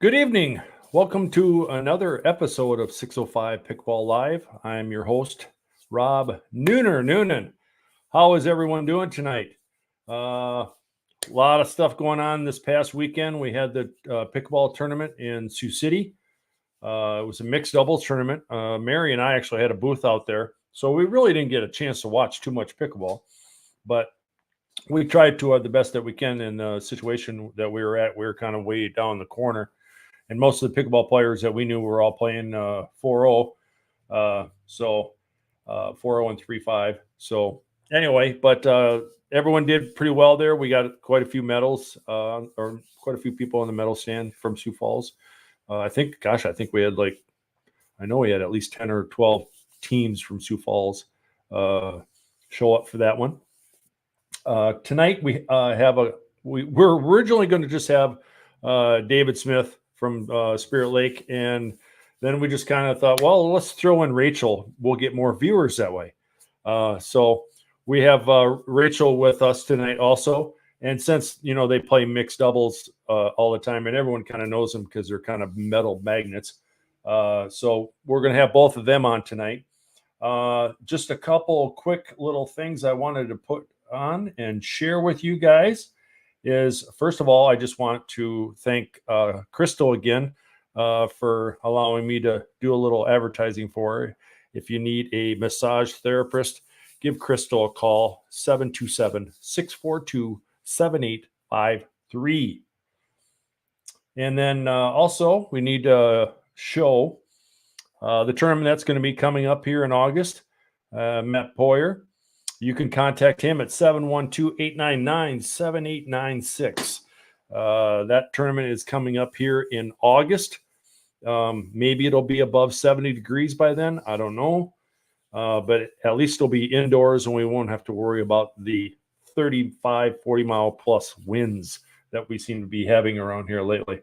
Good evening. Welcome to another episode of 605 Pickleball Live. I'm your host, Rob Noonan. How is everyone doing tonight? A lot of stuff going on this past weekend. We had the pickleball tournament in Sioux City. It was a mixed doubles tournament. Mary and I actually had a booth out there, so we really didn't get a chance to watch too much pickleball, but we tried to the best that we can in the situation that we were at. We were kind of way down the corner. And most of the pickleball players that we knew were all playing 4-0. 4-0 and 3-5. So anyway, but everyone did pretty well there. We got quite a few medals, or quite a few people in the medal stand from Sioux Falls. I think we had we had at least 10 or 12 teams from Sioux Falls show up for that one. Tonight we we're originally going to just have David Smith from Spirit Lake, and then we just kind of thought, well, let's throw in Rachel. We'll get more viewers that way. So we have Rachel with us tonight also, and since they play mixed doubles all the time, and everyone kind of knows them because they're kind of metal magnets. So we're going to have both of them on tonight. Just a couple quick little things I wanted to put on and share with you guys. Is first of all, I just want to thank Crystal again for allowing me to do a little advertising for her. If you need a massage therapist, give Crystal a call, 727-642-7853. And then also, we need to show the tournament that's going to be coming up here in August, Matt Poyer. You can contact him at 712-899-7896. That tournament is coming up here in August. Maybe it'll be above 70 degrees by then. I don't know. But at least it'll be indoors and we won't have to worry about the 35, 40 mile plus winds that we seem to be having around here lately.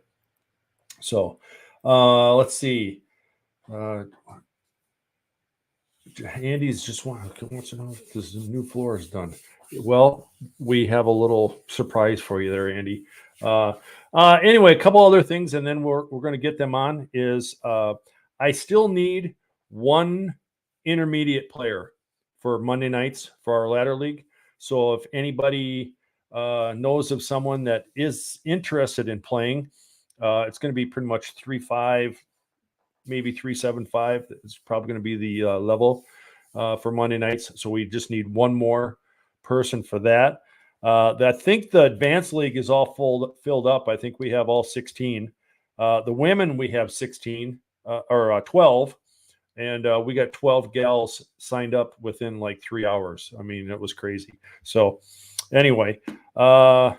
So let's see. Andy's just wants to know if this new floor is done. Well, we have a little surprise for you there, Andy. Anyway, a couple other things, and then we're going to get them on. I still need one intermediate player for Monday nights for our ladder league. So if anybody knows of someone that is interested in playing, it's going to be pretty much 3-5. Maybe 3-7-5 is probably going to be the level for Monday nights. So we just need one more person for that. I think the advanced league is all filled up. I think we have all 16. The women, we have 16 or 12. And we got 12 gals signed up within like 3 hours. I mean, it was crazy. So anyway, I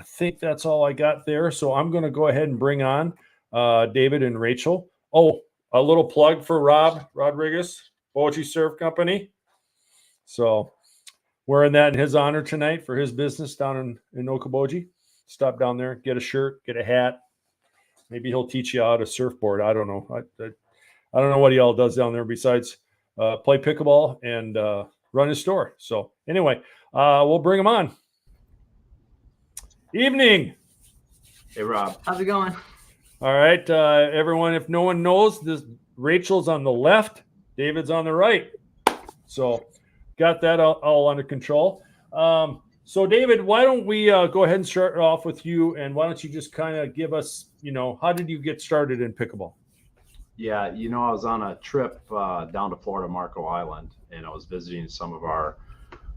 think that's all I got there. So I'm going to go ahead and bring on David and Rachel. Oh, a little plug for Rob Rodriguez, Poetry Surf Company. So wearing that in his honor tonight for his business down in Okoboji. Stop down there, get a shirt, get a hat. Maybe he'll teach you how to surfboard. I don't know. I don't know what he all does down there besides play pickleball and run his store. So anyway, we'll bring him on. Evening. Hey, Rob. How's it going? All right, everyone, if no one knows, Rachel's on the left, David's on the right. So got that all under control. So David, why don't we go ahead and start off with you, and why don't you just kind of give us, how did you get started in pickleball? Yeah, I was on a trip down to Florida, Marco Island, and I was visiting some of our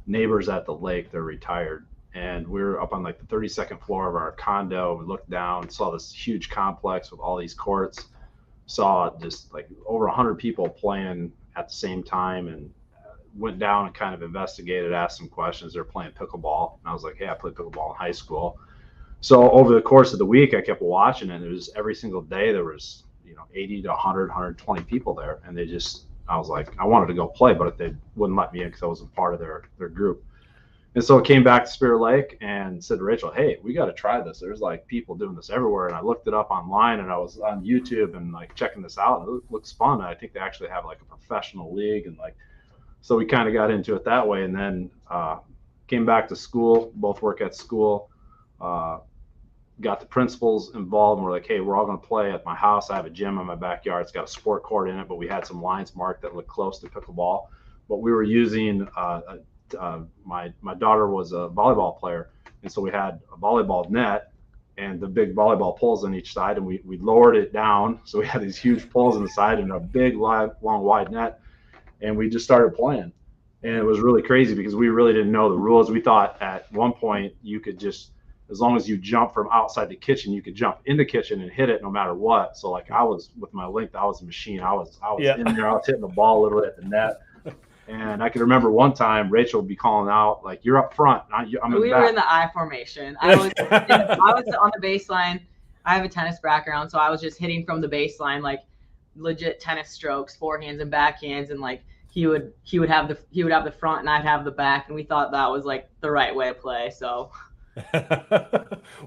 neighbors at the lake. They're retired. And we were up on like the 32nd floor of our condo. We looked down, saw this huge complex with all these courts, saw just like over 100 people playing at the same time, and went down and kind of investigated, asked some questions. They're playing pickleball. And I was like, hey, I played pickleball in high school. So over the course of the week, I kept watching it. And it was every single day there was, 80 to 100, 120 people there. And I was like, I wanted to go play, but they wouldn't let me in because I wasn't part of their group. And so I came back to Spirit Lake and said to Rachel, hey, we got to try this. There's like people doing this everywhere. And I looked it up online, and I was on YouTube and like checking this out. And it looks fun. I think they actually have like a professional league. And so we kind of got into it that way. And then came back to school, both work at school. got the principals involved, and we're like, hey, we're all going to play at my house. I have a gym in my backyard. It's got a sport court in it, but we had some lines marked that looked close to pickleball. But we were using my daughter was a volleyball player, and so we had a volleyball net and the big volleyball poles on each side, and we lowered it down. So we had these huge poles on the side and a big, long, wide net, and we just started playing. And it was really crazy because we really didn't know the rules. We thought at one point you could just, as long as you jump from outside the kitchen, you could jump in the kitchen and hit it no matter what. So like I was with my length, I was a machine. I was in there, I was hitting the ball literally at the net. And I can remember one time Rachel would be calling out like, "You're up front." We were in the I formation. I was on the baseline. I have a tennis background, so I was just hitting from the baseline, like legit tennis strokes, forehands and backhands, and like he would have the front and I'd have the back, and we thought that was like the right way to play. So,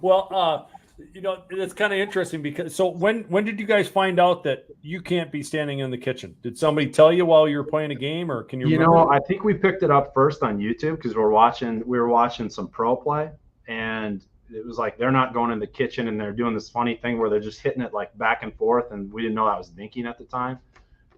well, it's kind of interesting because when did you guys find out that you can't be standing in the kitchen? Did somebody tell you while you were playing a game, or can you? I think we picked it up first on YouTube because we were watching some pro play, and it was like they're not going in the kitchen and they're doing this funny thing where they're just hitting it like back and forth, and we didn't know that was dinking at the time.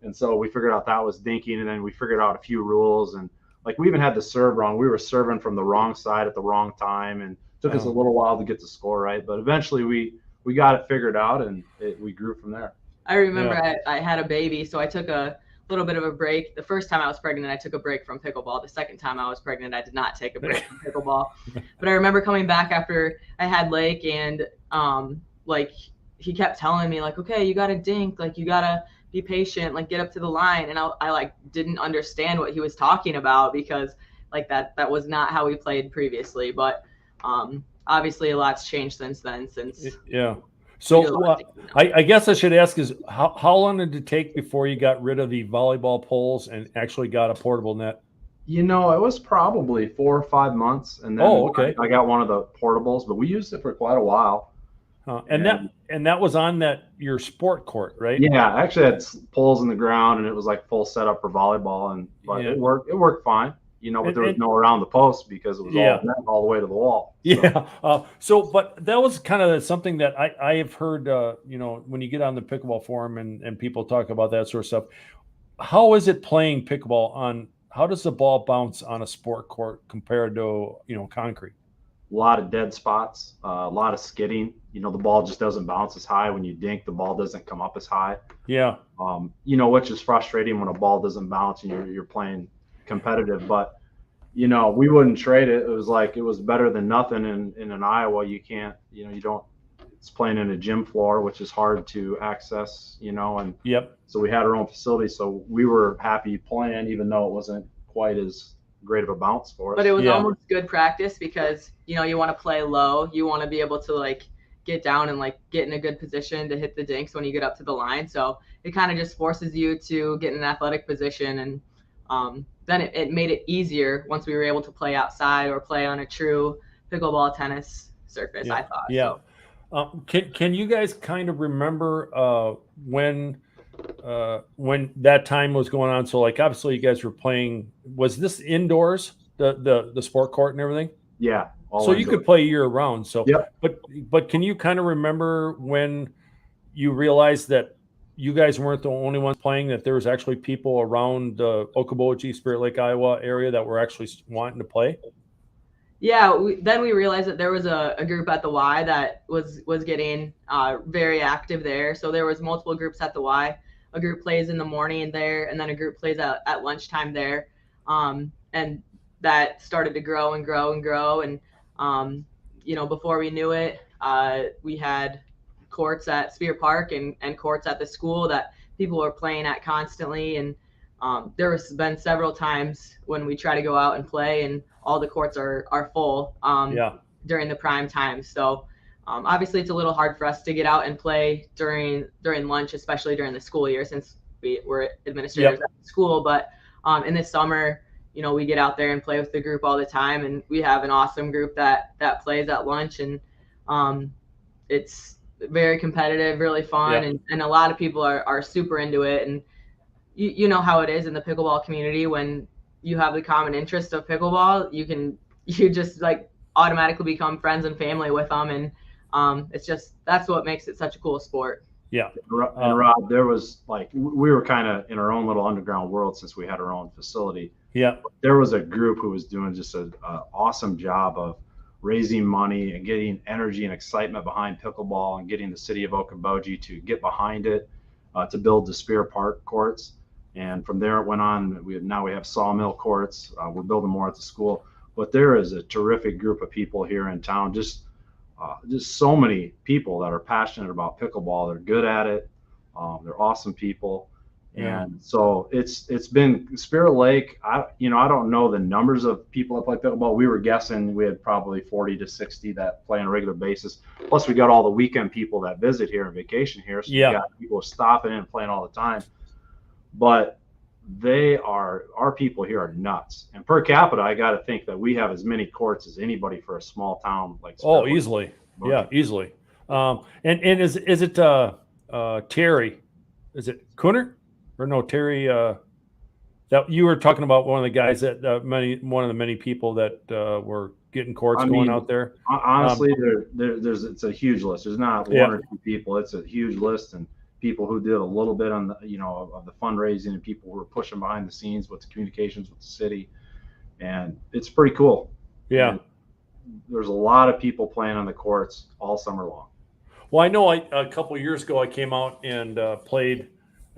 And so we figured out that was dinking, and then we figured out a few rules, and like we even had the serve wrong. We were serving from the wrong side at the wrong time, and it took us a little while to get the score right. But eventually we got it figured out, and we grew from there. I remember I had a baby, so I took a little bit of a break. The first time I was pregnant, I took a break from pickleball. The second time I was pregnant, I did not take a break from pickleball. But I remember coming back after I had Lake, and like he kept telling me like, okay, you got to dink, like you got to be patient, like get up to the line. And I like didn't understand what he was talking about because like that was not how we played previously. But obviously a lot's changed since then. So I guess I should ask is how long did it take before you got rid of the volleyball poles and actually got a portable net? It was probably 4 or 5 months, and then I got one of the portables, but we used it for quite a while. And that was on your sport court, right? Yeah, I actually had poles in the ground, and it was like full setup for volleyball, but it worked fine. But there was no around the post because it was all the way to the wall. So. Yeah. But that was kind of something that I have heard, when you get on the pickleball forum and people talk about that sort of stuff. How is it playing pickleball how does the ball bounce on a sport court compared to, concrete? A lot of dead spots, a lot of skidding. The ball just doesn't bounce as high. When you dink, the ball doesn't come up as high. Yeah. Which is frustrating when a ball doesn't bounce and you're playing competitive, but we wouldn't trade it. It was better than nothing. In an Iowa, you can't, it's playing in a gym floor, which is hard to access, and so we had our own facility, so we were happy playing, even though it wasn't quite as great of a bounce for us. But it was almost good practice because you want to play low, you want to be able to like get down and like get in a good position to hit the dinks when you get up to the line. So it kind of just forces you to get in an athletic position, and then it made it easier once we were able to play outside or play on a true pickleball tennis surface. I thought. Yeah. So. Can you guys kind of remember when that time was going on? So like obviously you guys were playing. Was this indoors, the sport court and everything? Yeah. So you could play year round. So yep. But can you kind of remember when you realized that you guys weren't the only ones playing, that there was actually people around the Okoboji, Spirit Lake, Iowa area that were actually wanting to play? Yeah, then we realized that there was a group at the Y that was getting very active there. So there was multiple groups at the Y. A group plays in the morning there, and then a group plays at lunchtime there. And that started to grow and grow and grow. And, before we knew it, we had courts at Spear Park and courts at the school that people were playing at constantly. And there has been several times when we try to go out and play and all the courts are full during the prime time. So obviously it's a little hard for us to get out and play during lunch, especially during the school year, since we were administrators at the school. But in the summer, we get out there and play with the group all the time, and we have an awesome group that plays at lunch, and it's very competitive, really fun, and a lot of people are super into it. And you know how it is in the pickleball community. When you have the common interest of pickleball, you just like automatically become friends and family with them. And It's just, that's what makes it such a cool sport. Yeah. And Rob, there was like, we were kind of in our own little underground world since we had our own facility. Yeah. There was a group who was doing just an awesome job of raising money and getting energy and excitement behind pickleball and getting the city of Okoboji to get behind it, to build the Spear Park courts. And from there it went on. Now we have Sawmill courts. We're building more at the school. But there is a terrific group of people here in town. Just so many people that are passionate about pickleball. They're good at it. They're awesome people. And so it's been Spirit Lake. I don't know the numbers of people that play pickleball. We were guessing we had probably 40 to 60 that play on a regular basis. Plus we got all the weekend people that visit here and vacation here. So we got people stopping in and playing all the time. But our people here are nuts. And per capita, I got to think that we have as many courts as anybody for a small town like Spirit Lake. Easily. Yeah, easily. And is it Terry? Is it Cooner? Or no, Terry, that you were talking about one of the guys that one of the many people that were getting courts going out there. Honestly, it's a huge list. There's not one or two people. It's a huge list, and people who did a little bit on the of the fundraising, and people who were pushing behind the scenes with the communications with the city, and it's pretty cool. Yeah, and there's a lot of people playing on the courts all summer long. Well, I know a couple of years ago I came out and played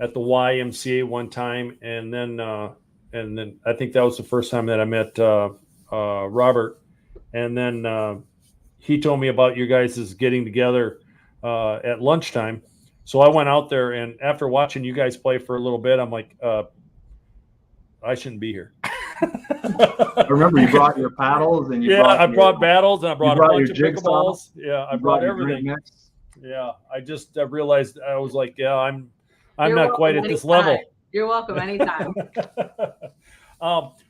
at the YMCA one time, and then I think that was the first time that I met Robert, and then he told me about you guys getting together at lunchtime. So I went out there, and after watching you guys play for a little bit, I'm like, I shouldn't be here. I remember you brought your paddles, and I brought paddles, and I brought a bunch of pickleballs. Yeah, I brought everything. Yeah, I realized I was like, I'm not quite at this level. You're welcome anytime.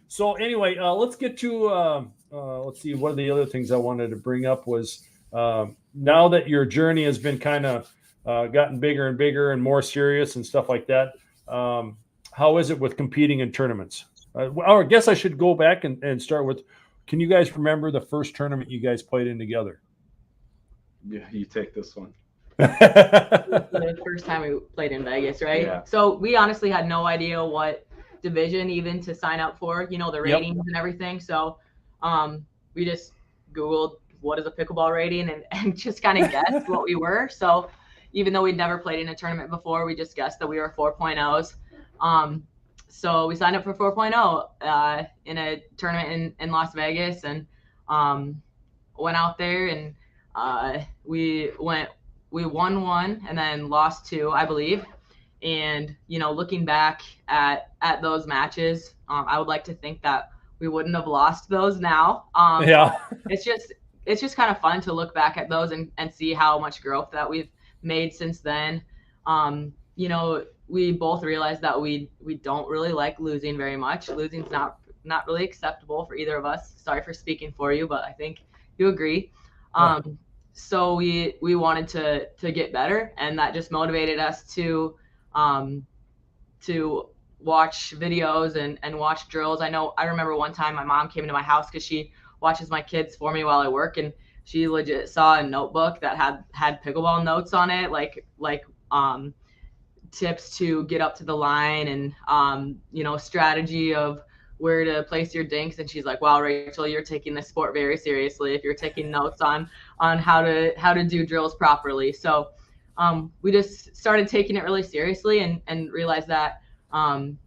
So anyway, let's get to let's see. One of the other things I wanted to bring up was now that your journey has been kind of gotten bigger and bigger and more serious and stuff like that. How is it with competing in tournaments? I guess I should go back and start with. Can you guys remember the first tournament you guys played in together? Yeah, you take this one. The first time we played in Vegas, right? Yeah. So we honestly had no idea what division even to sign up for, the ratings and everything. So we just Googled what is a pickleball rating and just kind of guessed what we were. So even though we'd never played in a tournament before, we just guessed that we were 4.0s. So we signed up for 4.0 in a tournament in Las Vegas, and went out there, and we won one and then lost two, I believe. And looking back at those matches, I would like to think that we wouldn't have lost those now. It's just kind of fun to look back at those and see how much growth that we've made since then. We both realized that we don't really like losing very much. Losing's not really acceptable for either of us. Sorry for speaking for you, but I think you agree. So we wanted to get better, and that just motivated us to watch videos and watch drills. I remember one time my mom came into my house because she watches my kids for me while I work, and she legit saw a notebook that had pickleball notes on it, like tips to get up to the line, and strategy of where to place your dinks. And she's like, wow, Rachel, you're taking this sport very seriously if you're taking notes on how to do drills properly. So we just started taking it really seriously and realized that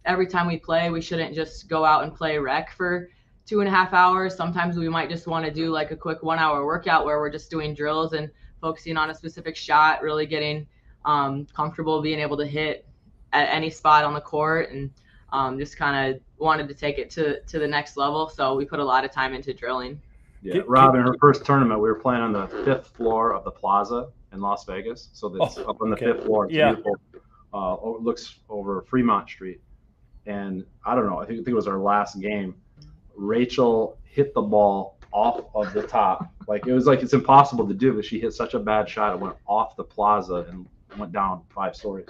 every time we play, we shouldn't just go out and play rec for 2.5 hours. Sometimes we might just want to do like a quick 1 hour workout where we're just doing drills and focusing on a specific shot, really getting comfortable being able to hit at any spot on the court, and just kind of wanted to take it to the next level. So we put a lot of time into drilling. Yeah, Rob, in her first tournament, we were playing on the 5th floor of the Plaza in Las Vegas. So that's up on the 5th floor. It's beautiful. It looks over Fremont Street. And I don't know, I think it was our last game. Rachel hit the ball off of the top. It's impossible to do, but she hit such a bad shot. It went off the Plaza and went down 5 stories.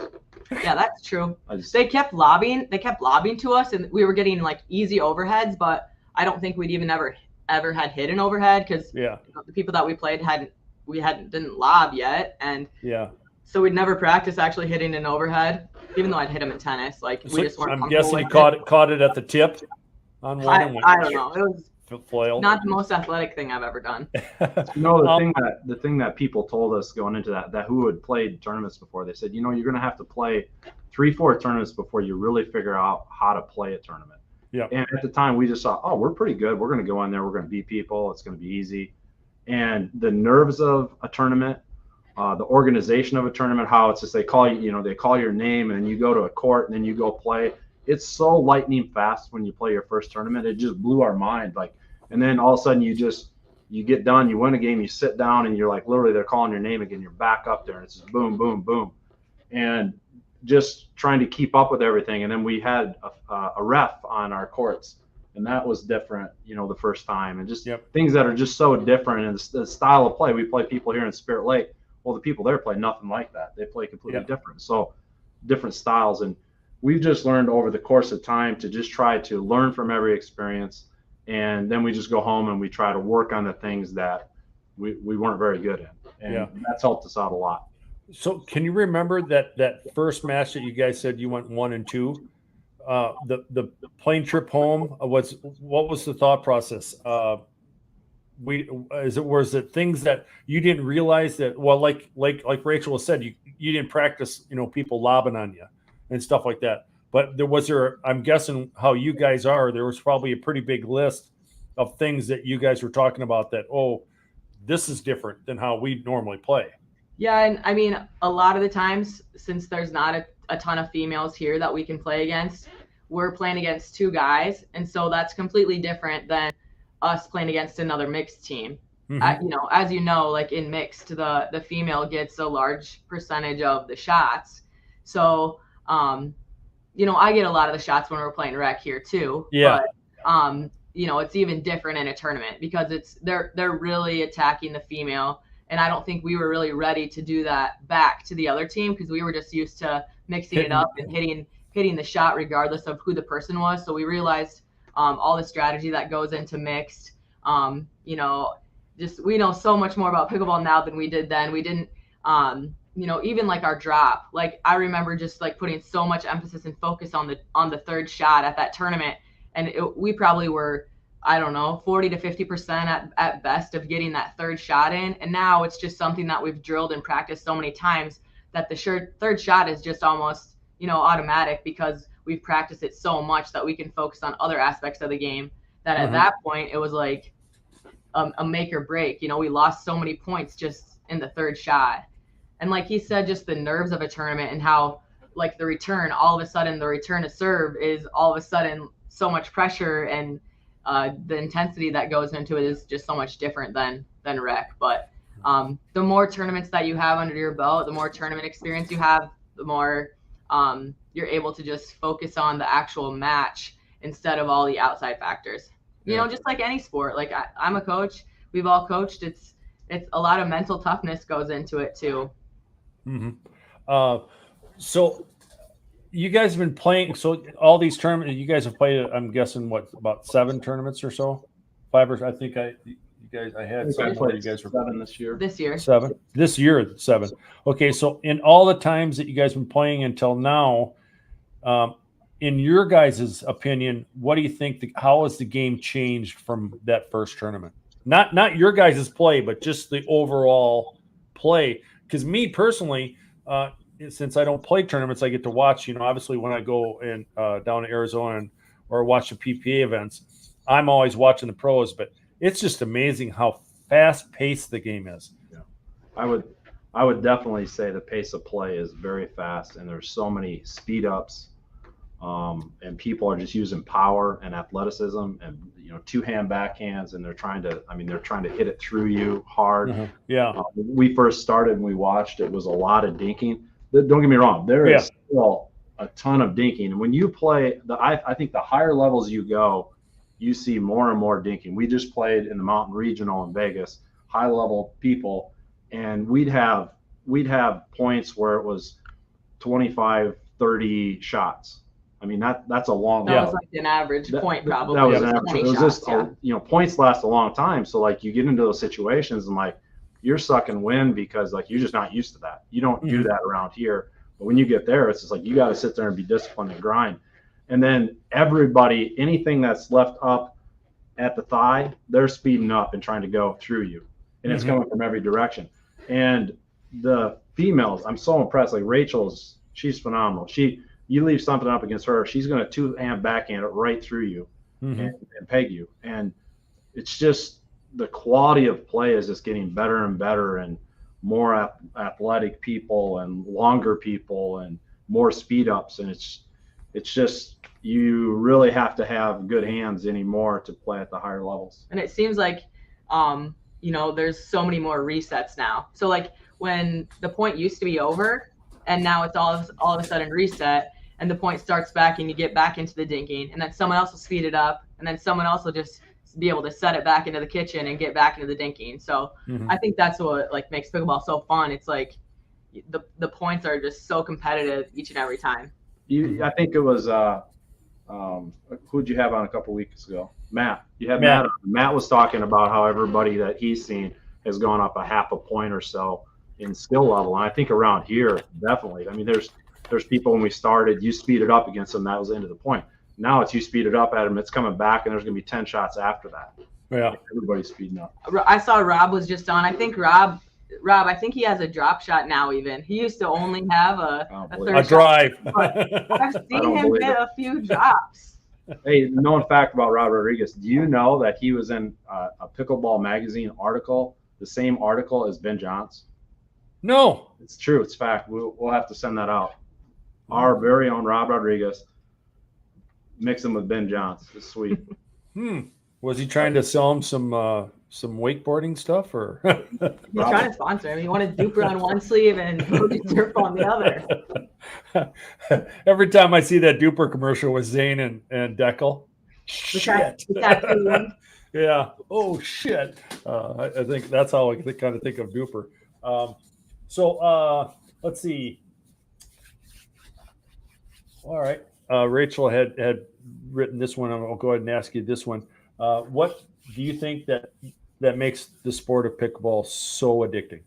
Yeah, that's true. They kept lobbing to us, and we were getting like easy overheads, but I don't think we'd even ever had hit an overhead because the people that we played hadn't didn't lob yet, and Yeah. so we'd never practice actually hitting an overhead, even though I'd hit them in tennis. Like So we just weren't. I'm comfortable guessing you with caught it at the tip on one and went I don't know. It was foiled. not the most athletic thing I've ever done. The thing that people told us going into that who had played tournaments before, they said, you're going to have to play 3-4 tournaments before you really figure out how to play a tournament. Yeah. And at the time, we just thought, oh, we're pretty good. We're going to go in there. We're going to beat people. It's going to be easy. And the nerves of a tournament, the organization of a tournament, how it's just they call your name and then you go to a court and then you go play. It's so lightning fast when you play your first tournament. It just blew our mind. And then all of a sudden you get done, you win a game, you sit down, and you're like, literally, they're calling your name again. You're back up there, and it's just boom, boom, boom. And just trying to keep up with everything. And then we had a ref on our courts, and that was different, the first time. And just things that are just so different. And the style of play, we play people here in Spirit Lake. Well, the people there play nothing like that. They play completely different. So different styles. And we've just learned over the course of time to just try to learn from every experience. And then we just go home and we try to work on the things that we weren't very good at. And that's helped us out a lot. So can you remember that first match that you guys said you went 1-2? The plane trip home, what was the thought process? Was it things that you didn't realize that, well, like Rachel said, you didn't practice, people lobbing on you and stuff like that. But I'm guessing how you guys are, there was probably a pretty big list of things that you guys were talking about that, oh, this is different than how we normally play. Yeah, and I mean, a lot of the times, since there's not a ton of females here that we can play against, we're playing against 2 guys, and so that's completely different than us playing against another mixed team. Mm-hmm. As you know, like in mixed, the female gets a large percentage of the shots. So, I get a lot of the shots when we're playing rec here too. Yeah. But, it's even different in a tournament because they're really attacking the female. And I don't think we were really ready to do that back to the other team because we were just used to mixing it up and hitting the shot regardless of who the person was. So we realized all the strategy that goes into mixed. We know so much more about pickleball now than we did then. We didn't, even like our drop. Like I remember just like putting so much emphasis and focus on the third shot at that tournament, and we probably were, I don't know, 40 to 50% at best of getting that third shot in. And now it's just something that we've drilled and practiced so many times that the third shot is just almost, automatic because we've practiced it so much that we can focus on other aspects of the game that at that point it was like a make or break. We lost so many points just in the third shot. And like he said, just the nerves of a tournament and how like the return, all of a sudden the return to serve is all of a sudden so much pressure, and the intensity that goes into it is just so much different than rec. But the more tournaments that you have under your belt, the more tournament experience you have, the more you're able to just focus on the actual match instead of all the outside factors. Just like any sport. Like I'm a coach. We've all coached. It's a lot of mental toughness goes into it too. Mm-hmm. So you guys have been playing. So all these tournaments, you guys have played. I'm guessing about 7 tournaments or so, 5 or I think I had some more. You guys were 7 this year. 7 this year. 7. Okay, so in all the times that you guys have been playing until now, in your guys' opinion, what do you think? How has the game changed from that first tournament? Not your guys' play, but just the overall play. Because me personally, since I don't play tournaments, I get to watch. Obviously, when I go in down to Arizona or watch the PPA events, I'm always watching the pros. But it's just amazing how fast-paced the game is. Yeah, I would definitely say the pace of play is very fast, and there's so many speed ups, and people are just using power and athleticism and 2-hand backhands, and they're trying to hit it through you hard. Mm-hmm. Yeah. When we first started and we watched, it was a lot of dinking. Don't get me wrong, there is still a ton of dinking. And when you play, I think the higher levels you go, you see more and more dinking. We just played in the Mountain Regional in Vegas, high level people, and we'd have points where it was 25, 30 shots. I mean, that's a long. That was like an average point, probably. That was an average. It was just, points last a long time. So like you get into those situations and like you're sucking wind because like you're just not used to that. You don't do Mhm. that around here. But when you get there, it's just like you got to sit there and be disciplined and grind. And then everybody, anything that's left up at the thigh, they're speeding up and trying to go through you. And it's Mhm. coming from every direction. And the females, I'm so impressed. Like she's phenomenal. You leave something up against her, she's going to two-hand backhand it right through you Mhm. and peg you. And it's just the quality of play is just getting better and better, and more athletic people and longer people and more speed ups. And it's just, you really have to have good hands anymore to play at the higher levels. And it seems like, there's so many more resets now. So like when the point used to be over and now it's all of a sudden reset and the point starts back and you get back into the dinking and then someone else will speed it up and then someone else will just be able to set it back into the kitchen and get back into the dinking. So I think that's what like makes pickleball so fun. It's like the points are just so competitive each and every time. I think it was who'd you have on a couple weeks ago? Matt. You had Matt. Matt was talking about how everybody that he's seen has gone up a half a point or so in skill level. And I think around here, definitely. I mean, there's people when we started, you speed it up against them, that was the end of the point. Now it's you speed it up at them, it's coming back, and there's going to be 10 shots after that. Yeah. Like everybody's speeding up. I saw Rob was just on. I think Rob, I think he has a drop shot now even. He used to only have a third drive. Shot, I've seen him hit a few drops. Hey, known fact about Rob Rodriguez. Do you know that he was in a Pickleball magazine article, the same article as Ben Johns? No. It's true. It's fact. We'll have to send that out. Our very own Rob Rodriguez. Mix him with Ben Johns. It's sweet. Was he trying to sell him some wakeboarding stuff, or he's trying to sponsor him? He wanted Duper on one sleeve and Surf on the other. Every time I see that Duper commercial with Zane and Deckel, shit. Yeah. Oh shit. I think that's how I kind of think of Duper. So let's see. All right. Rachel had written this one. I'll go ahead and ask you this one. What do you think that makes the sport of pickleball so addicting?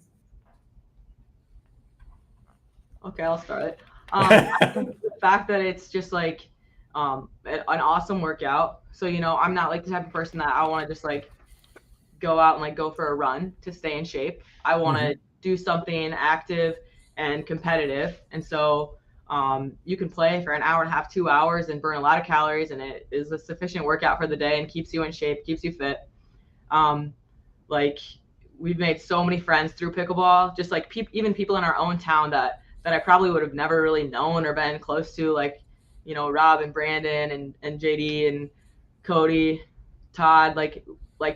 Okay, I'll start it. I think the fact that it's just like an awesome workout. So, I'm not like the type of person that I want to just like go out and like go for a run to stay in shape. I want to do something active and competitive. And so you can play for an hour and a half, 2 hours and burn a lot of calories, and it is a sufficient workout for the day and keeps you in shape, keeps you fit. Like we've made so many friends through pickleball, just like even people in our own town that I probably would have never really known or been close to, like, Rob and Brandon and JD and Cody, Todd, like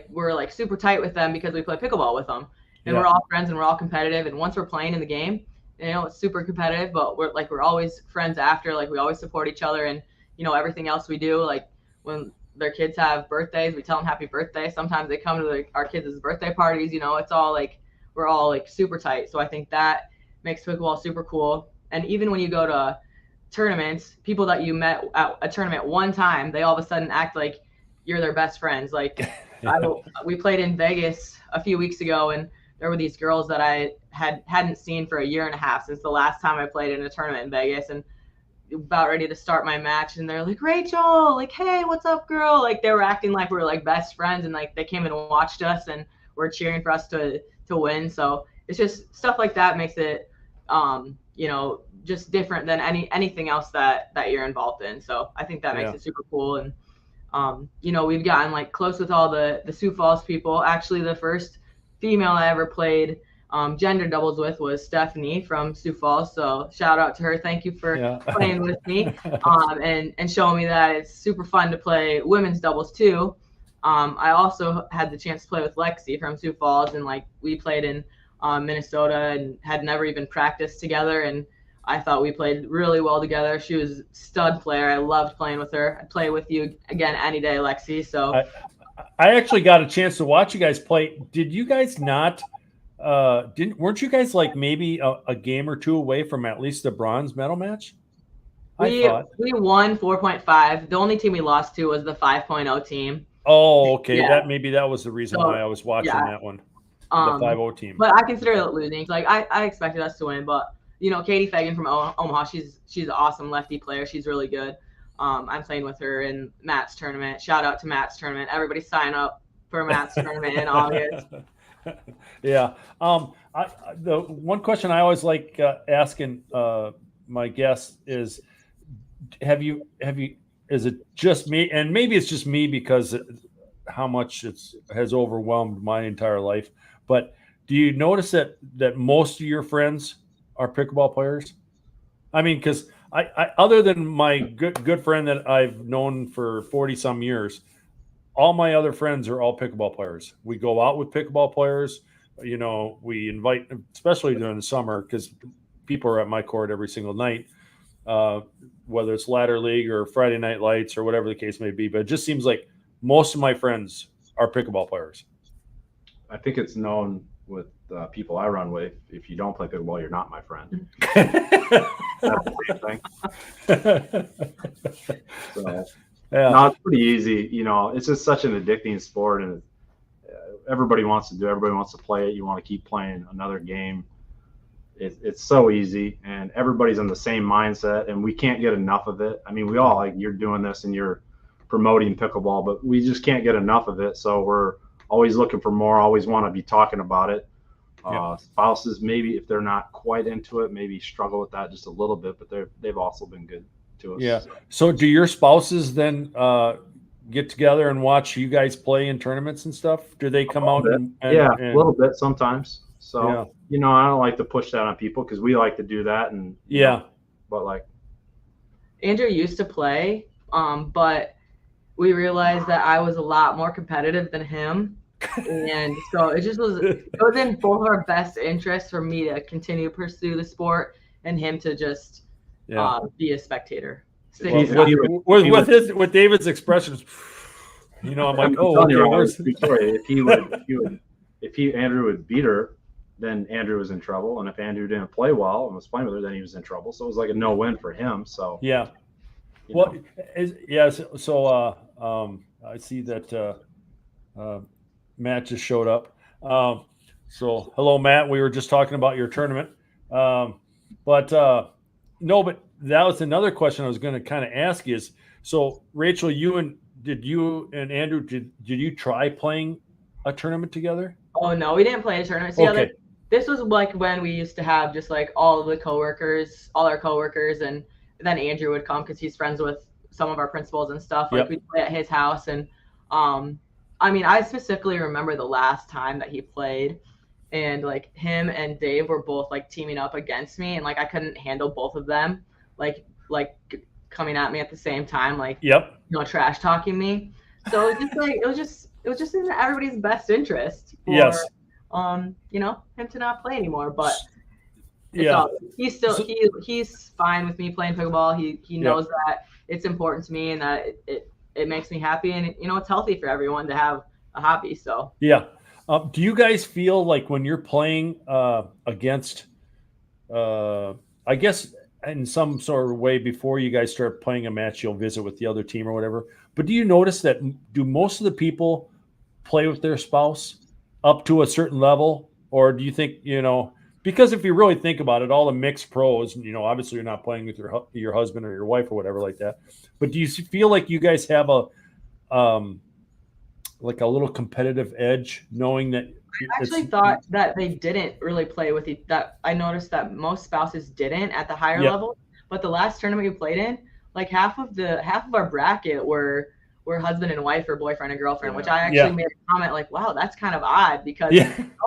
we're like super tight with them because we play pickleball with them, and we're all friends and we're all competitive. And once we're playing in the game, it's super competitive, but we're always friends after. Like we always support each other, and everything else we do. Like when their kids have birthdays, we tell them happy birthday. Sometimes they come to our kids' birthday parties. It's all like we're all like super tight. So I think that makes pickleball super cool. And even when you go to tournaments, people that you met at a tournament one time, they all of a sudden act like you're their best friends. Like we played in Vegas a few weeks ago, and there were these girls that I hadn't seen for a year and a half since the last time I played in a tournament in Vegas, and about ready to start my match, and they're like, Rachel, like, hey, what's up, girl? Like they were acting like we were like best friends, and like they came and watched us and were cheering for us to win. So it's just stuff like that makes it just different than anything else that you're involved in. So I think that makes it super cool. And we've gotten like close with all the Sioux Falls people. Actually, the first female I ever played gender doubles with was Stephanie from Sioux Falls. So shout out to her. Thank you for playing with me and showing me that it's super fun to play women's doubles too. I also had the chance to play with Lexi from Sioux Falls, and like we played in Minnesota and had never even practiced together, and I thought we played really well together. She was a stud player. I loved playing with her. I'd play with you again any day, Lexi. So I actually got a chance to watch you guys play. Did you guys not weren't you guys like maybe a game or two away from at least a bronze medal match? We won 4.5. The only team we lost to was the 5.0 team. Oh, okay. Yeah. That was the reason why I was watching that one. the 5-0 team. But I consider it losing. Like I expected us to win, but Katie Fagan from Omaha, she's an awesome lefty player. She's really good. I'm playing with her in Matt's tournament. Shout out to Matt's tournament. Everybody sign up for Matt's tournament in August. Yeah. The one question I always like asking my guests is, is it just me? And maybe it's just me because how much has overwhelmed my entire life. But do you notice that most of your friends are pickleball players? I mean, because I other than my good friend that I've known for 40 some years, all my other friends are all pickleball players. We go out with pickleball players. We invite, especially during the summer, because people are at my court every single night, whether it's ladder league or Friday night lights or whatever the case may be. But it just seems like most of my friends are pickleball players. I think it's known with people I run with, if you don't play pickleball, you're not my friend. That's the same thing. So, Yeah. No, it's pretty easy. It's just such an addicting sport, and everybody wants to do it. Everybody wants to play it. You want to keep playing another game. It's so easy, and everybody's in the same mindset, and we can't get enough of it. I mean, we all, like, you're doing this and you're promoting pickleball, but we just can't get enough of it. So we're always looking for more, always want to be talking about it. Spouses, maybe if they're not quite into it, maybe struggle with that just a little bit, but they've also been good to us. Yeah. So do your spouses then get together and watch you guys play in tournaments and stuff? Do they come out? A little bit sometimes. So, yeah. I don't like to push that on people because we like to do that. And but like Andrew used to play, but we realized that I was a lot more competitive than him. And so it was in both of our best interests for me to continue to pursue the sport and him to just be a spectator. With David's expressions, I'm like, if Andrew would beat her, then Andrew was in trouble, and if Andrew didn't play well and was playing with her, then he was in trouble. So it was like a no-win for him. So So I see that Matt just showed up. So hello, Matt. We were just talking about your tournament, but that was another question I was going to kind of ask is, so Rachel, did you and Andrew, did you try playing a tournament together? Oh no, we didn't play a tournament together. Okay. This was like when we used to have just like all our coworkers, and then Andrew would come because he's friends with some of our principals and stuff. Like we'd play at his house, and I specifically remember the last time that he played, and like him and Dave were both like teaming up against me, and like I couldn't handle both of them like coming at me at the same time, like trash talking me. So it was just in everybody's best interest for him to not play anymore. But he's fine with me playing pickleball. He knows that it's important to me and that it makes me happy, and it's healthy for everyone to have a hobby. So do you guys feel like when you're playing against I guess in some sort of way before you guys start playing a match, you'll visit with the other team or whatever, but do you notice that do most of the people play with their spouse up to a certain level, or do you think because if you really think about it, all the mixed pros, obviously you're not playing with your husband or your wife or whatever like that, but do you feel like you guys have a like a little competitive edge, knowing that I actually thought that they didn't really play with that. I noticed that most spouses didn't at the higher level, but the last tournament we played in, like half of our bracket were husband and wife or boyfriend and girlfriend, which I actually made a comment like, wow, that's kind of odd because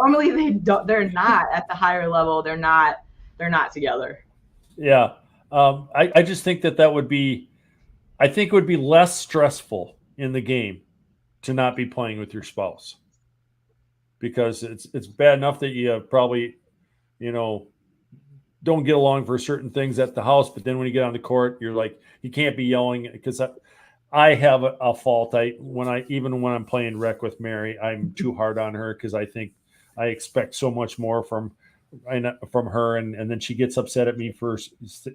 normally they're not at the higher level. They're not together. Yeah. I just think that would be, I think it would be less stressful in the game to not be playing with your spouse, because it's bad enough that you probably, don't get along for certain things at the house, but then when you get on the court, you're like, you can't be yelling, because I have a fault. Even when I'm playing rec with Mary, I'm too hard on her because I think I expect so much more from her, and then she gets upset at me for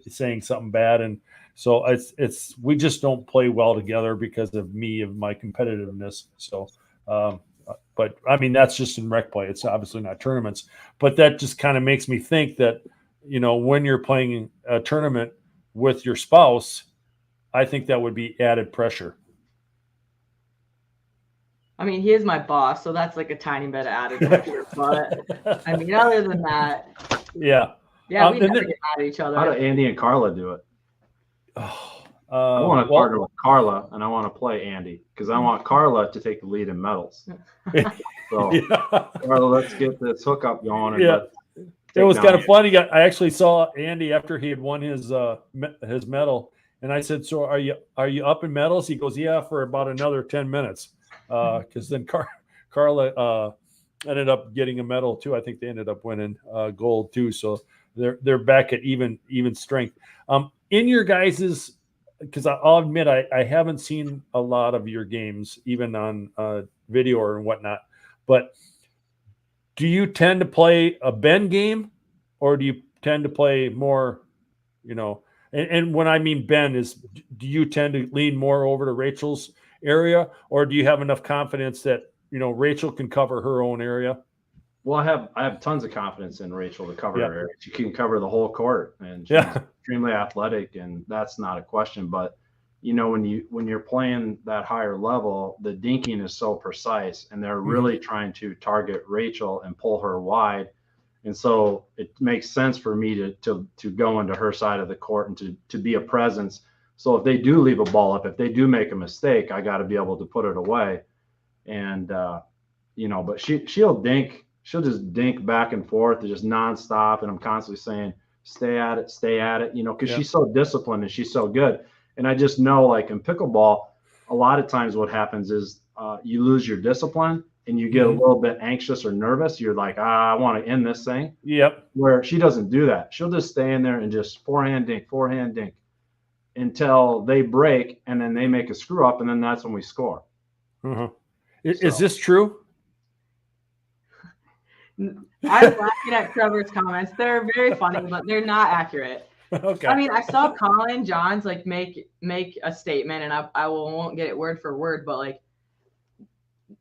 saying something bad, and so we just don't play well together because of my competitiveness. So but I mean, that's just in rec play. It's obviously not tournaments, but that just kind of makes me think that, when you're playing a tournament with your spouse, I think that would be added pressure. I mean, he is my boss, so that's like a tiny bit of added pressure. But I mean, other than that, yeah, we never get mad at each other. How do Andy and Carla do it? I want to partner with Carla, and I want to play Andy because I want Carla to take the lead in medals. So, Carla, let's get this hookup going. And it was kind of funny. I actually saw Andy after he had won his medal, and I said, "So are you up in medals?" He goes, "Yeah, for about another 10 minutes." Because then Carla ended up getting a medal too. I think they ended up winning gold too. So they're back at even strength. In your guys's, because I'll admit I haven't seen a lot of your games, even on video or whatnot. But do you tend to play a Ben game, or do you tend to play more? And when I mean Ben is, do you tend to lean more over to Rachel's area, or do you have enough confidence that Rachel can cover her own area? Well, I have tons of confidence in Rachel to cover her area. She can cover the whole court, and she's extremely athletic, and that's not a question. But when you're playing that higher level, the dinking is so precise, and they're really trying to target Rachel and pull her wide. And so it makes sense for me to go into her side of the court and to be a presence. So if they do leave a ball up, if they do make a mistake, I got to be able to put it away. And but she'll dink. She'll just dink back and forth, just nonstop. And I'm constantly saying, stay at it, because she's so disciplined and she's so good. And I just know, like in pickleball, a lot of times what happens is you lose your discipline and you get a little bit anxious or nervous. You're like, I want to end this thing. Yep. Where she doesn't do that. She'll just stay in there and just forehand dink until they break, and then they make a screw up, and then that's when we score. Is this true? I'm laughing at Trevor's comments. They're very funny, but they're not accurate. Okay. I mean, I saw Colin Johns like make a statement, and I won't get it word for word, but like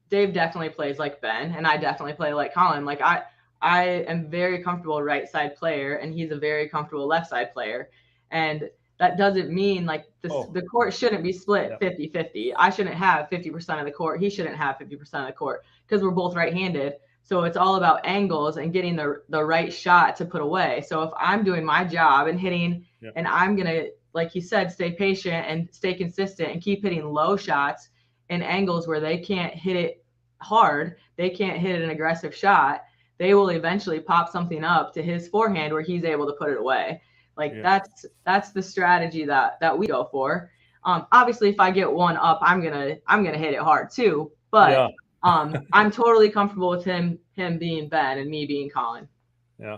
Dave definitely plays like Ben, and I definitely play like Colin. Like I am very comfortable right side player, and he's a very comfortable left side player, and that doesn't mean like the court shouldn't be split 50-50. I shouldn't have 50% of the court. He shouldn't have 50% of the court because we're both right-handed. So it's all about angles and getting the right shot to put away. So if I'm doing my job and hitting, and I'm going to, like you said, stay patient and stay consistent and keep hitting low shots in angles where they can't hit it hard, they can't hit an aggressive shot, they will eventually pop something up to his forehand where he's able to put it away. Like that's the strategy that we go for. Obviously, if I get one up, I'm gonna hit it hard too. But I'm totally comfortable with him being Ben and me being Colin. Yeah.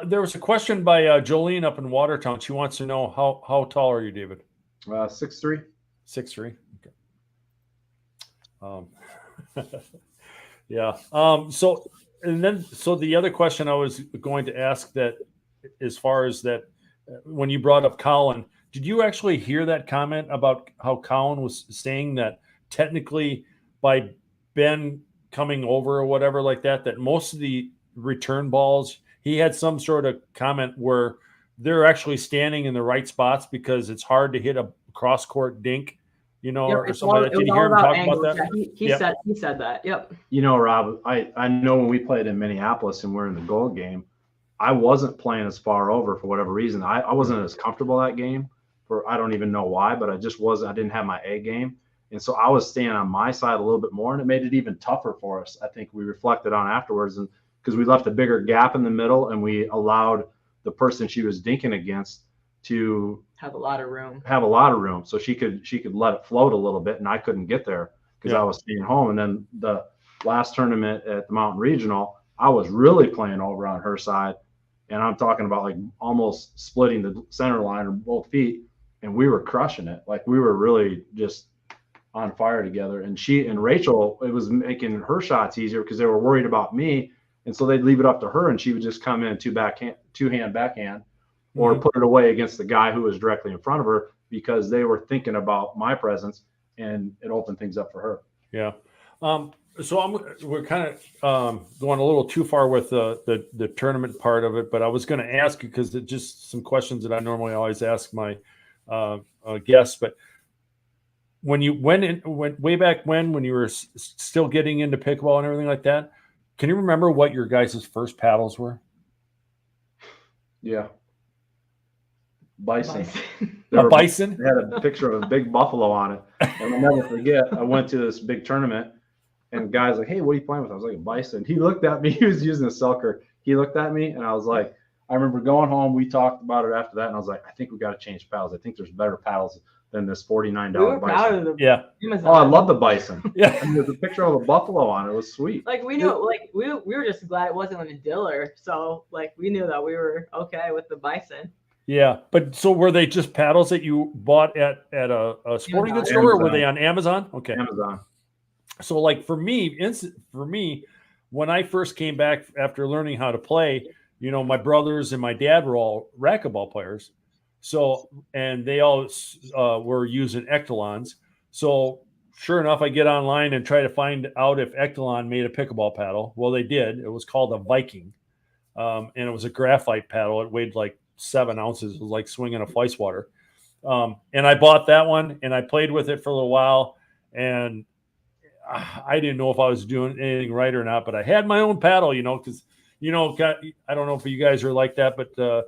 There was a question by Jolene up in Watertown. She wants to know how tall are you, David? 6'3". 6'3". Okay. Yeah. So the other question I was going to ask, that as far as that, when you brought up Colin, did you actually hear that comment about how Colin was saying that technically by Ben coming over or whatever like that most of the return balls, he had some sort of comment where they're actually standing in the right spots because it's hard to hit a cross court dink, or something like that. Did you hear him talk about that? Yeah, he said that. Yep. Rob, I know when we played in Minneapolis and we're in the gold game, I wasn't playing as far over for whatever reason. I wasn't as comfortable that game I don't even know why, but I just wasn't. I didn't have my A game. And so I was staying on my side a little bit more, and it made it even tougher for us. I think we reflected on afterwards, and because we left a bigger gap in the middle and we allowed the person she was dinking against to have a lot of room. So she could let it float a little bit, and I couldn't get there because I was staying home. And then the last tournament at the Mountain Regional, I was really playing over on her side. And I'm talking about like almost splitting the center line on both feet. And we were crushing it. Like we were really just on fire together. And she and Rachel, it was making her shots easier because they were worried about me. And so they'd leave it up to her, and she would just come in two-hand backhand or put it away against the guy who was directly in front of her because they were thinking about my presence, and it opened things up for her. Yeah. we're kind of going a little too far with the tournament part of it, but I was going to ask you because it's just some questions that I normally always ask my guests. But when you went way back when you were still getting into pickleball and everything like that, can you remember what your guys' first paddles were? Yeah. Bison. A bison? They had a picture of a big buffalo on it. And I'll never forget, I went to this big tournament and the guy's like, hey, what are you playing with? I was like, a bison. He looked at me. He was using a sucker. He looked at me and I was like, I remember going home. We talked about it after that. And I was like, I think we got to change paddles. I think there's better paddles than this $49 We were bison. proud of the Yeah. Amazon. Oh, I love the bison. Yeah. And there's a picture of a buffalo on it. It was sweet. Like we knew, like we were just glad it wasn't a diller. So like we knew that we were okay with the bison. Yeah, but so were they just paddles that you bought at a sporting goods store, or were they on Amazon? Okay, Amazon. So like for me, when I first came back after learning how to play, my brothers and my dad were all racquetball players. So, and they all were using Ectelons. So sure enough, I get online and try to find out if Ectelon made a pickleball paddle. Well, they did. It was called a Viking. And it was a graphite paddle. It weighed like 7 ounces. It was like swinging a fly swatter. And I bought that one and I played with it for a little while. And I didn't know if I was doing anything right or not, but I had my own paddle, because, I don't know if you guys are like that, but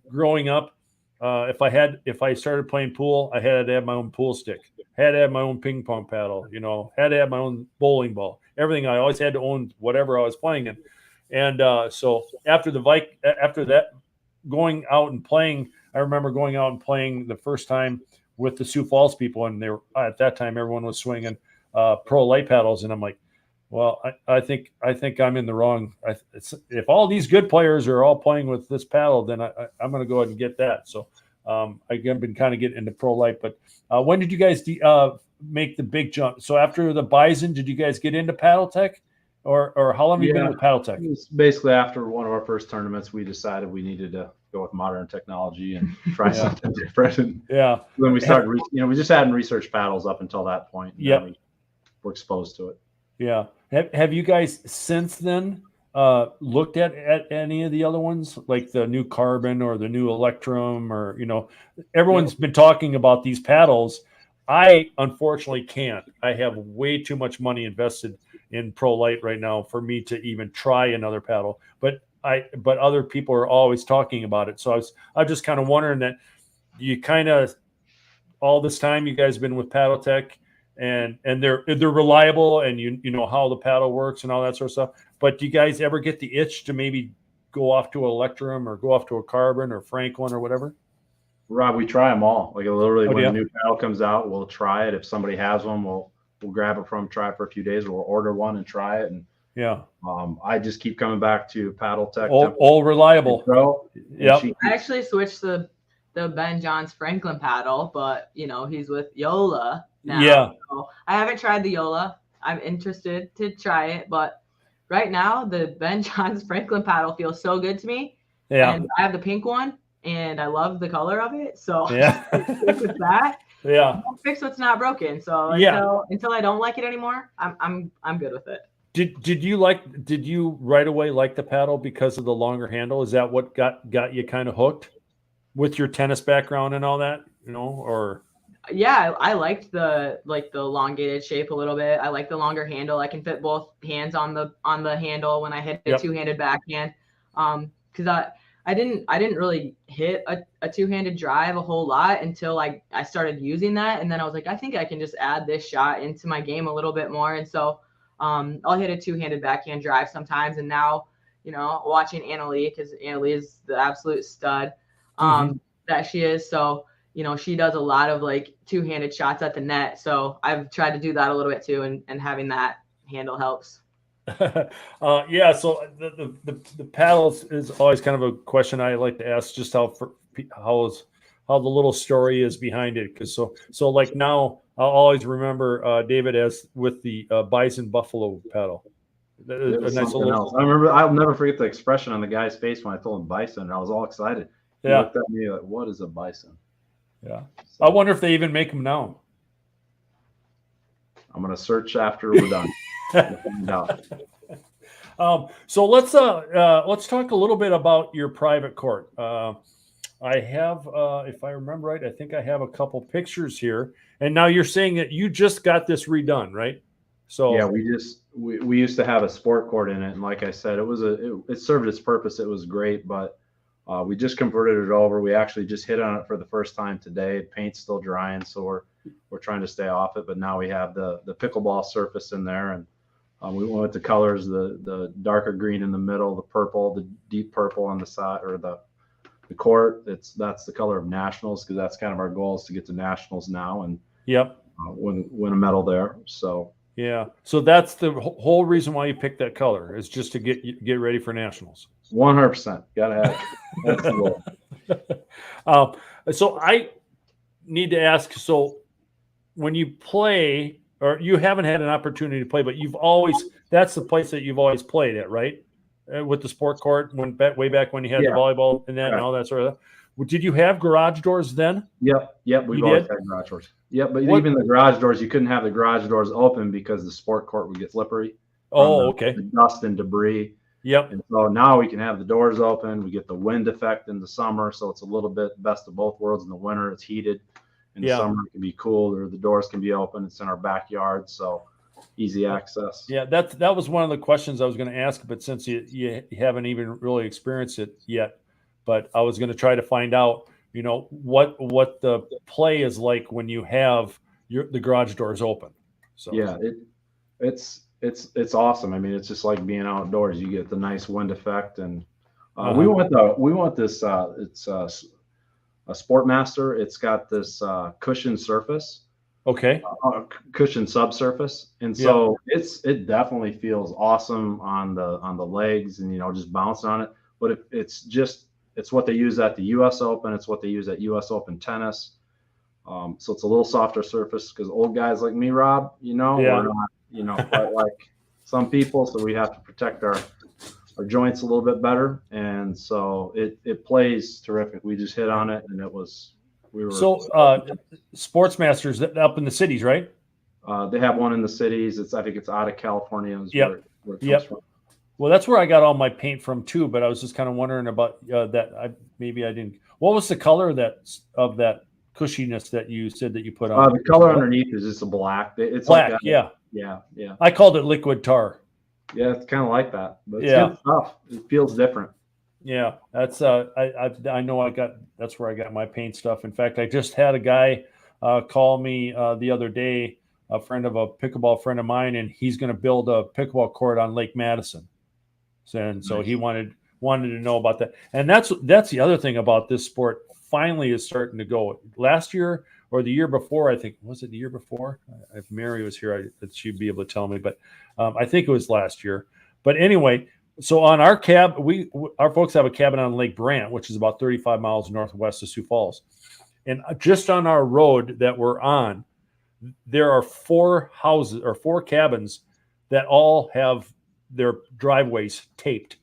growing up, if I started playing pool, I had to have my own pool stick, had to have my own ping pong paddle, had to have my own bowling ball, everything. I always had to own whatever I was playing in. And so after that, going out and playing, I remember going out and playing the first time with the Sioux Falls people, and at that time everyone was swinging pro light paddles, and I'm like, well, I think I'm in the wrong. If all these good players are all playing with this paddle, then I'm going to go ahead and get that. So I've been kind of getting into pro light. But when did you guys make the big jump? So after the Bison, did you guys get into paddle tech? Or how long have you been with paddle tech? It was basically after one of our first tournaments, we decided we needed to go with modern technology and try something different. And when we started, we just hadn't researched paddles up until that point. Yeah, we were exposed to it. Yeah. Have you guys since then looked at any of the other ones, like the new Carbon or the new Electrum, or everyone's been talking about these paddles. I unfortunately can't. I have way too much money invested in pro light right now for me to even try another paddle. But other people are always talking about it. So I was just kind of wondering that you kind of all this time you guys have been with paddle tech, and they're reliable, and you know how the paddle works and all that sort of stuff. But do you guys ever get the itch to maybe go off to an Electrum or go off to a Carbon or Franklin or whatever? Rob, we try them all. Like literally, when a new paddle comes out, we'll try it. If somebody has one, we'll grab it from them, try it for a few days, or we'll order one and try it. And I just keep coming back to paddle tech. All reliable. I actually switched the Ben Johns Franklin paddle, but he's with Yola now. Yeah. So I haven't tried the Yola. I'm interested to try it, but right now the Ben Johns Franklin paddle feels so good to me. Yeah. And I have the pink one, and I love the color of it. So with that, don't fix what's not broken. So until I don't like it anymore, I'm good with it. Did you right away like the paddle because of the longer handle? Is that what got you kind of hooked with your tennis background and all that, or? Yeah, I liked the elongated shape a little bit. I like the longer handle. I can fit both hands on the handle when I hit a two-handed backhand. Because I didn't really hit a two-handed drive a whole lot until I started using that. And then I was like, I think I can just add this shot into my game a little bit more. And so I'll hit a two-handed backhand drive sometimes. And now, watching Annalie, because Annalie is the absolute stud that she is. So, she does a lot of two-handed shots at the net. So I've tried to do that a little bit too. And having that handle helps. So the paddles is always kind of a question I like to ask, just how the little story is behind it. Because so like now I'll always remember David as with the Bison Buffalo paddle. A nice little. I remember. I'll never forget the expression on the guy's face when I told him Bison, and I was all excited. He looked at me like, "What is a Bison?" Yeah, so, I wonder if they even make them now. I'm going to search after we're done. We'll find out. So let's talk a little bit about your private court. I have, if I remember right, I think I have a couple pictures here. And now you're saying that you just got this redone, right? So yeah, we used to have a sport court in it, and like I said, it served its purpose. It was great, but we just converted it over. We actually just hit on it for the first time today. Paint's still drying, so we're trying to stay off it. But now we have the pickleball surface in there, and we went with the colors: the darker green in the middle, the purple, the deep purple on the side, or the court. That's the color of nationals, because that's kind of our goal, is to get to nationals now and win a medal there. So yeah, so that's the whole reason why you picked that color, is just to get ready for nationals. 100%. Gotta have it. That's the goal. So I need to ask, so when you play, or you haven't had an opportunity to play, but that's the place that you've always played at, right? With the sport court, way back when you had the volleyball and that, and all that sort of stuff. Did you have garage doors then? Yep. We've always had garage doors. Yep, but even the garage doors, you couldn't have the garage doors open because the sport court would get slippery. The dust and debris. Yep. And so now we can have the doors open. We get the wind effect in the summer, so it's a little bit best of both worlds. In the winter, it's heated. In the summer, it can be cool, or the doors can be open. It's in our backyard, so easy access. Yeah, that was one of the questions I was going to ask, but since you haven't even really experienced it yet, but I was going to try to find out, what the play is like when you have the garage doors open. So yeah, it's awesome. I mean, it's just like being outdoors. You get the nice wind effect, and we want this. It's a Sportmaster. It's got this cushion surface. Okay. Cushion subsurface, and so it definitely feels awesome on the legs, and just bouncing on it. But it's what they use at the U.S. Open. It's what they use at U.S. Open tennis. So it's a little softer surface, because old guys like me, Rob, we're not, quite like some people, so we have to protect our joints a little bit better. And so it plays terrific. We just hit on it, and Sportsmasters up in the cities, right? They have one in the cities. I think it's out of California. Where it comes from. Well, that's where I got all my paint from too. But I was just kind of wondering about that. Maybe I didn't. What was the color of that cushiness that you said that you put on? The color underneath is just a black. It's black. Like yeah. I called it liquid tar. Yeah, it's kind of like that, but it's good stuff. It feels different. Yeah, that's I know that's where I got my paint stuff. In fact, I just had a guy call me the other day, a pickleball friend of mine, and he's going to build a pickleball court on Lake Madison. And so he wanted to know about that. And that's the other thing about this sport. Finally is starting to go. Last year or the year before, I think, was it the year before? If Mary was here, she'd be able to tell me. But I think it was last year. But anyway, so on our our folks have a cabin on Lake Brant, which is about 35 miles northwest of Sioux Falls. And just on our road that we're on, there are 4 houses or 4 cabins that all have their driveways taped,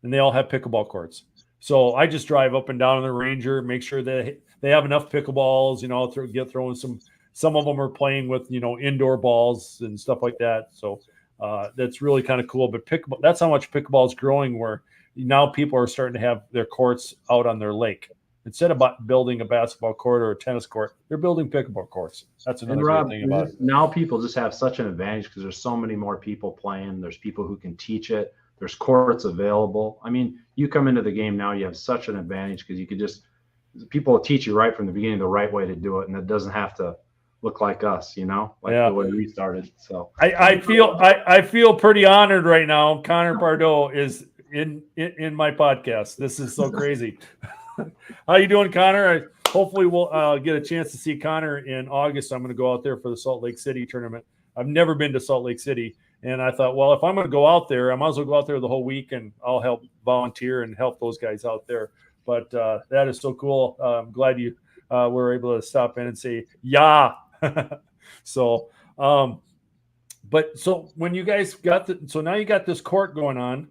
and they all have pickleball courts. So I just drive up and down on the Ranger, make sure that they have enough pickleballs, throwing some of them are playing with, indoor balls and stuff like that. So that's really kind of cool. But pickleball, that's how much pickleball is growing, where now people are starting to have their courts out on their lake. Instead of building a basketball court or a tennis court, they're building pickleball courts. That's another great thing about it. Now people just have such an advantage because there's so many more people playing. There's people who can teach it. There's courts available. I mean, you come into the game now, you have such an advantage because you could people will teach you right from the beginning the right way to do it, and it doesn't have to look like us, the way we started. So I feel pretty honored right now. Connor Pardo is in my podcast. This is so crazy. How you doing, Connor? Hopefully we'll get a chance to see Connor in August. I'm going to go out there for the Salt Lake City tournament. I've never been to Salt Lake City, and I thought, well, if I'm going to go out there, I might as well go out there the whole week, and I'll help volunteer and help those guys out there. But that is so cool. I'm glad you were able to stop in and say, yeah. So when you guys so now you got this court going on,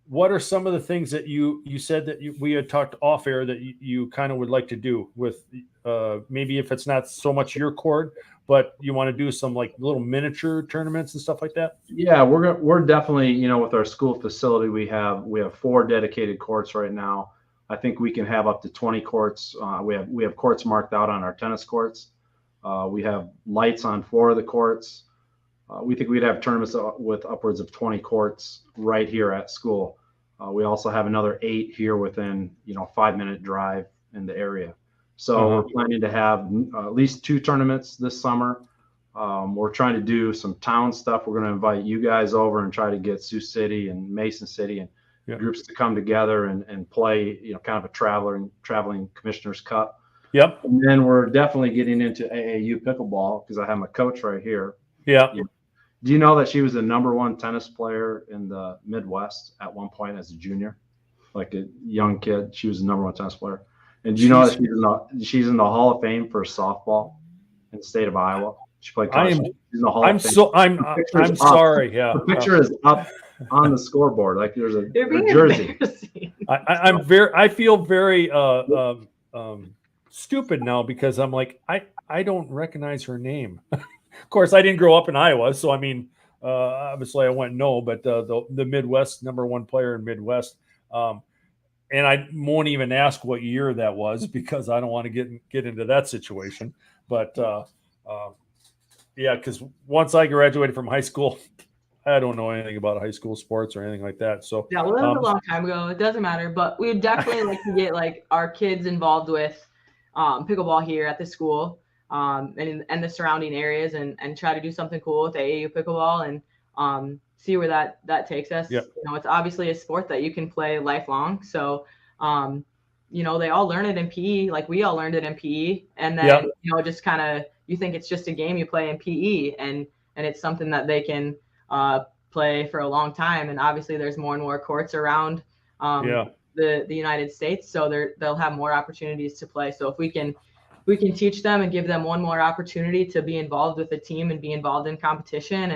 what are some of the things that you said that we had talked off air that you kind of would like to do with maybe if it's not so much your court, but you want to do some like little miniature tournaments and stuff like that? Yeah, we're definitely, with our school facility, we have 4 dedicated courts right now. I think we can have up to 20 courts. We have courts marked out on our tennis courts. We have lights on 4 of the courts. We think we'd have tournaments with upwards of 20 courts right here at school. We also have another 8 here within 5-minute drive in the area. So we're planning to have at least 2 tournaments this summer. We're trying to do some town stuff. We're going to invite you guys over and try to get Sioux City and Mason City and groups to come together and play, kind of a traveling Commissioner's Cup. Yep. And then we're definitely getting into AAU pickleball because I have my coach right here. Yeah. Do you know that she was the #1 tennis player in the Midwest at one point as a junior? Like a young kid, she was the #1 tennis player. And do you know that she's in the Hall of Fame for softball in the state of Iowa? She played college. She's in the Hall of Fame. I'm sorry. Yeah. The picture is up on the scoreboard. Like there's a jersey. I feel very stupid now because I'm like, I don't recognize her name. Of course, I didn't grow up in Iowa, so I mean, obviously I wouldn't know. But the Midwest #1 player in Midwest, and I won't even ask what year that was because I don't want to get into that situation. But yeah, because once I graduated from high school, I don't know anything about high school sports or anything like that. So yeah, well, that was a long time ago. It doesn't matter, but we would definitely like to get like our kids involved with pickleball here at the school. And the surrounding areas and try to do something cool with AAU pickleball and see where that takes us. Yep. It's obviously a sport that you can play lifelong. So, they all learn it in PE, like we all learned it in PE. And then, just kind of, you think it's just a game you play in PE and it's something that they can play for a long time. And obviously there's more and more courts around the United States. So they'll have more opportunities to play. So if we can teach them and give them one more opportunity to be involved with the team and be involved in competition.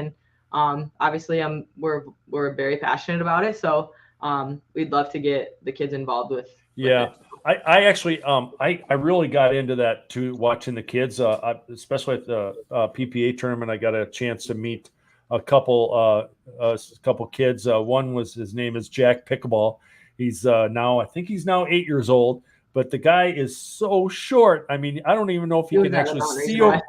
And obviously we're very passionate about it. So we'd love to get the kids involved with it. I actually I really got into that too, watching the kids, especially at the PPA tournament. I got a chance to meet a couple kids. One was, his name is Jack Pickleball. He's I think he's now 8 years old. But the guy is so short. I mean, I don't even know if he can actually see him.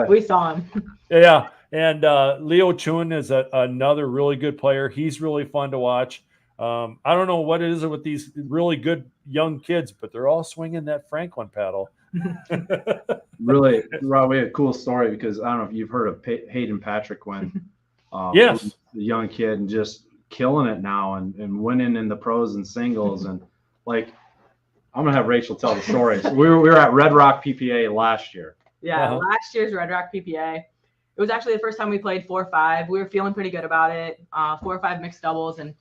We saw him. Yeah. And Leo Chun is another really good player. He's really fun to watch. I don't know what it is with these really good young kids, but they're all swinging that Franklin paddle. Really, Rob, we had a cool story because I don't know if you've heard of Hayden Patrick-Quinn. Yes. The young kid and just killing it now and winning in the pros and singles. And like, I'm going to have Rachel tell the story. So we were at Red Rock PPA last year. Yeah, last year's Red Rock PPA. It was actually the first time we played 4-5. We were feeling pretty good about it. 4-5 mixed doubles. And,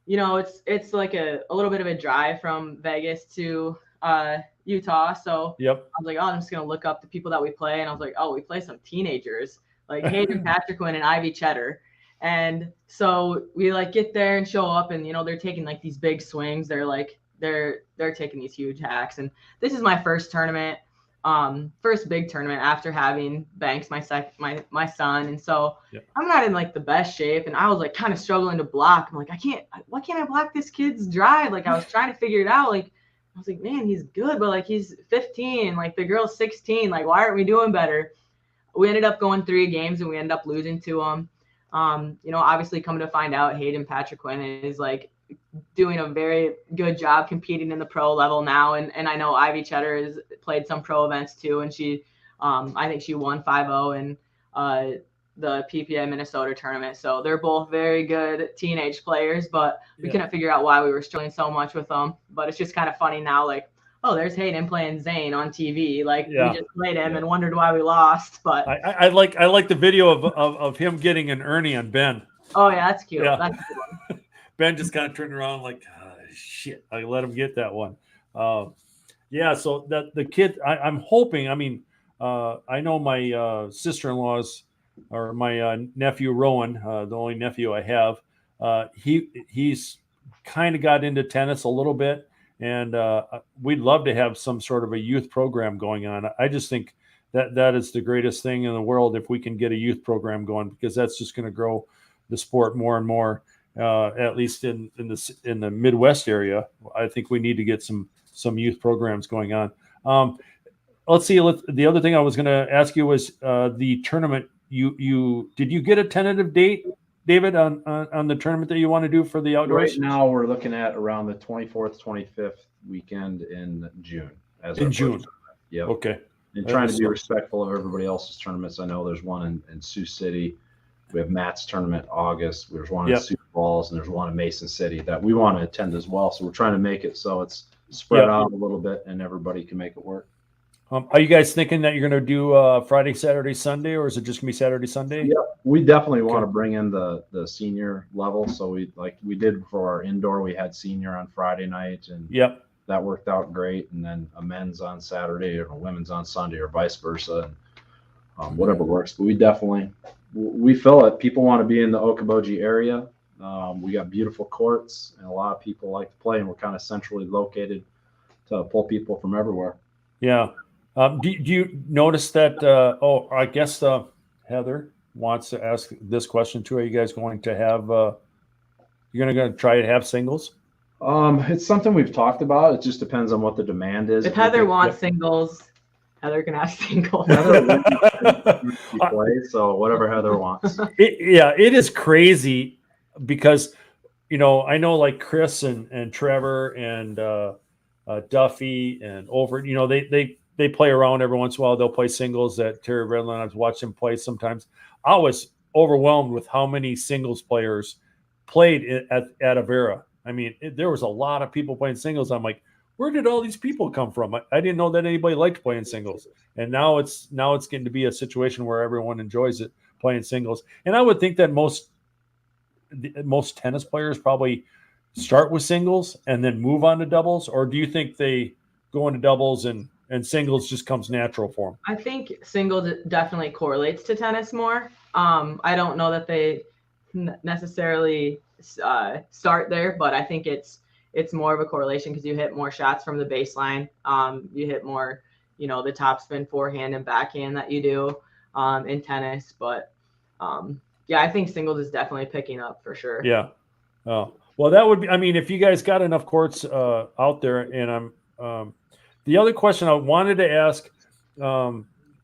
it's like a little bit of a drive from Vegas to Utah. So I was like, I'm just going to look up the people that we play. And I was like, we play some teenagers like Hayden Patrick-Quinn and Ivy Cheddar. And so we get there and show up and, they're taking these big swings. They're taking these huge hacks. And this is my first tournament, first big tournament after having Banks, my son. And so I'm not in the best shape. And I was kind of struggling to block. I'm like, why can't I block this kid's drive? I was trying to figure it out. I was like, man, he's good, but he's 15, the girl's 16. Why aren't we doing better? We ended up going 3 games and we ended up losing to them. Obviously coming to find out Hayden Patrick-Quinn is doing a very good job competing in the pro level now. And I know Ivy Cheddar has played some pro events too. And she, I think she won 5-0 in the PPA Minnesota tournament. So they're both very good teenage players, but we couldn't figure out why we were struggling so much with them. But it's just kind of funny now, there's Hayden playing Zane on TV. We just played him and wondered why we lost. But I like the video of him getting an Ernie on Ben. Oh yeah, that's cute. Yeah. That's a good one. Ben just kind of turned around shit, I let him get that one. So that the kid, I'm hoping, I know my sister-in-law's or my nephew Rowan, the only nephew I have, He's kind of got into tennis a little bit, and we'd love to have some sort of a youth program going on. I just think that is the greatest thing in the world if we can get a youth program going, because that's just going to grow the sport more and more. At least in the Midwest area, I think we need to get some youth programs going on. Let's see. The other thing I was going to ask you was the tournament. Did you get a tentative date, David, on the tournament that you want to do for the outdoors? Right now, we're looking at around the 24th, 25th weekend in June. In June. Yeah. Okay. And trying to be respectful of everybody else's tournaments. I know there's one in Sioux City. We have Matt's tournament August. There's one in Sioux Falls, and there's one in Mason City that we want to attend as well. So we're trying to make it so it's spread out a little bit and everybody can make it work. Are you guys thinking that you're going to do Friday, Saturday, Sunday, or is it just going to be Saturday, Sunday? Yeah, we definitely want to bring in the senior level. So we did for our indoor, we had senior on Friday night, and that worked out great. And then a men's on Saturday or a women's on Sunday, or vice versa, and whatever works. But we feel it. People want to be in the Okoboji area. We got beautiful courts, and a lot of people like to play, and we're kind of centrally located to pull people from everywhere. Yeah. Do you notice that? I guess Heather wants to ask this question too. Are you guys going to have? You're going to try to have singles? It's something we've talked about. It just depends on what the demand is. If Heather wants singles, Heather can have singles. So whatever Heather wants. It is crazy because, I know like Chris and Trevor and Duffy and Overt, they play around every once in a while. They'll play singles at Terry Redland. I've watched them play sometimes. I was overwhelmed with how many singles players played at Avera. I mean, there was a lot of people playing singles. I'm like, where did all these people come from? I didn't know that anybody liked playing singles. And now it's getting to be a situation where everyone enjoys it, playing singles. And I would think that most tennis players probably start with singles and then move on to doubles. Or do you think they go into doubles and singles just comes natural for them? I think singles definitely correlates to tennis more. I don't know that they necessarily start there, but I think it's more of a correlation because you hit more shots from the baseline. You hit more, the topspin forehand and backhand that you do in tennis. But I think singles is definitely picking up for sure. Yeah. Well, that would be. I mean, if you guys got enough courts out there, and the other question I wanted to ask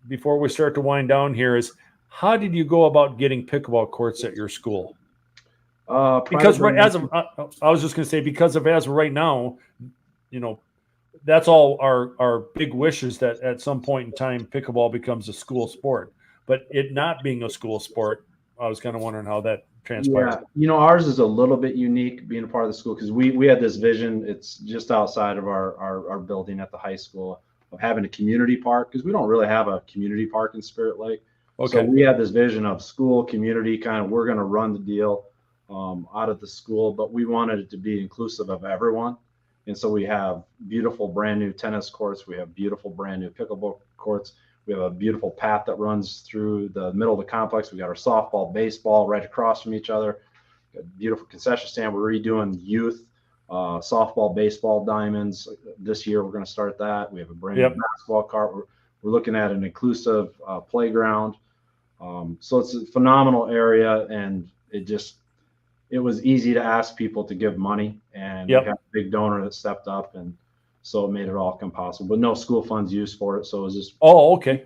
before we start to wind down here is, how did you go about getting pickleball courts at your school? Because as of right now, that's all our big wish is that at some point in time, pickleball becomes a school sport. But it not being a school sport, I was kind of wondering how that transpired. Yeah, ours is a little bit unique being a part of the school because we had this vision. It's just outside of our building at the high school of having a community park, because we don't really have a community park in Spirit Lake. Okay. So we had this vision of school, community, kind of we're going to run the deal out of the school, but we wanted it to be inclusive of everyone. And so we have beautiful brand new tennis courts. We have beautiful brand new pickleball courts. We have a beautiful path that runs through the middle of the complex. We got our softball, baseball right across from each other. Got a beautiful concession stand. We're redoing youth softball, baseball diamonds. This year, we're going to start that. We have a brand new basketball court. We're looking at an inclusive playground. So it's a phenomenal area, and it was easy to ask people to give money, and we had a big donor that stepped up, and so it made it all come possible. But no school funds used for it, so it was just okay.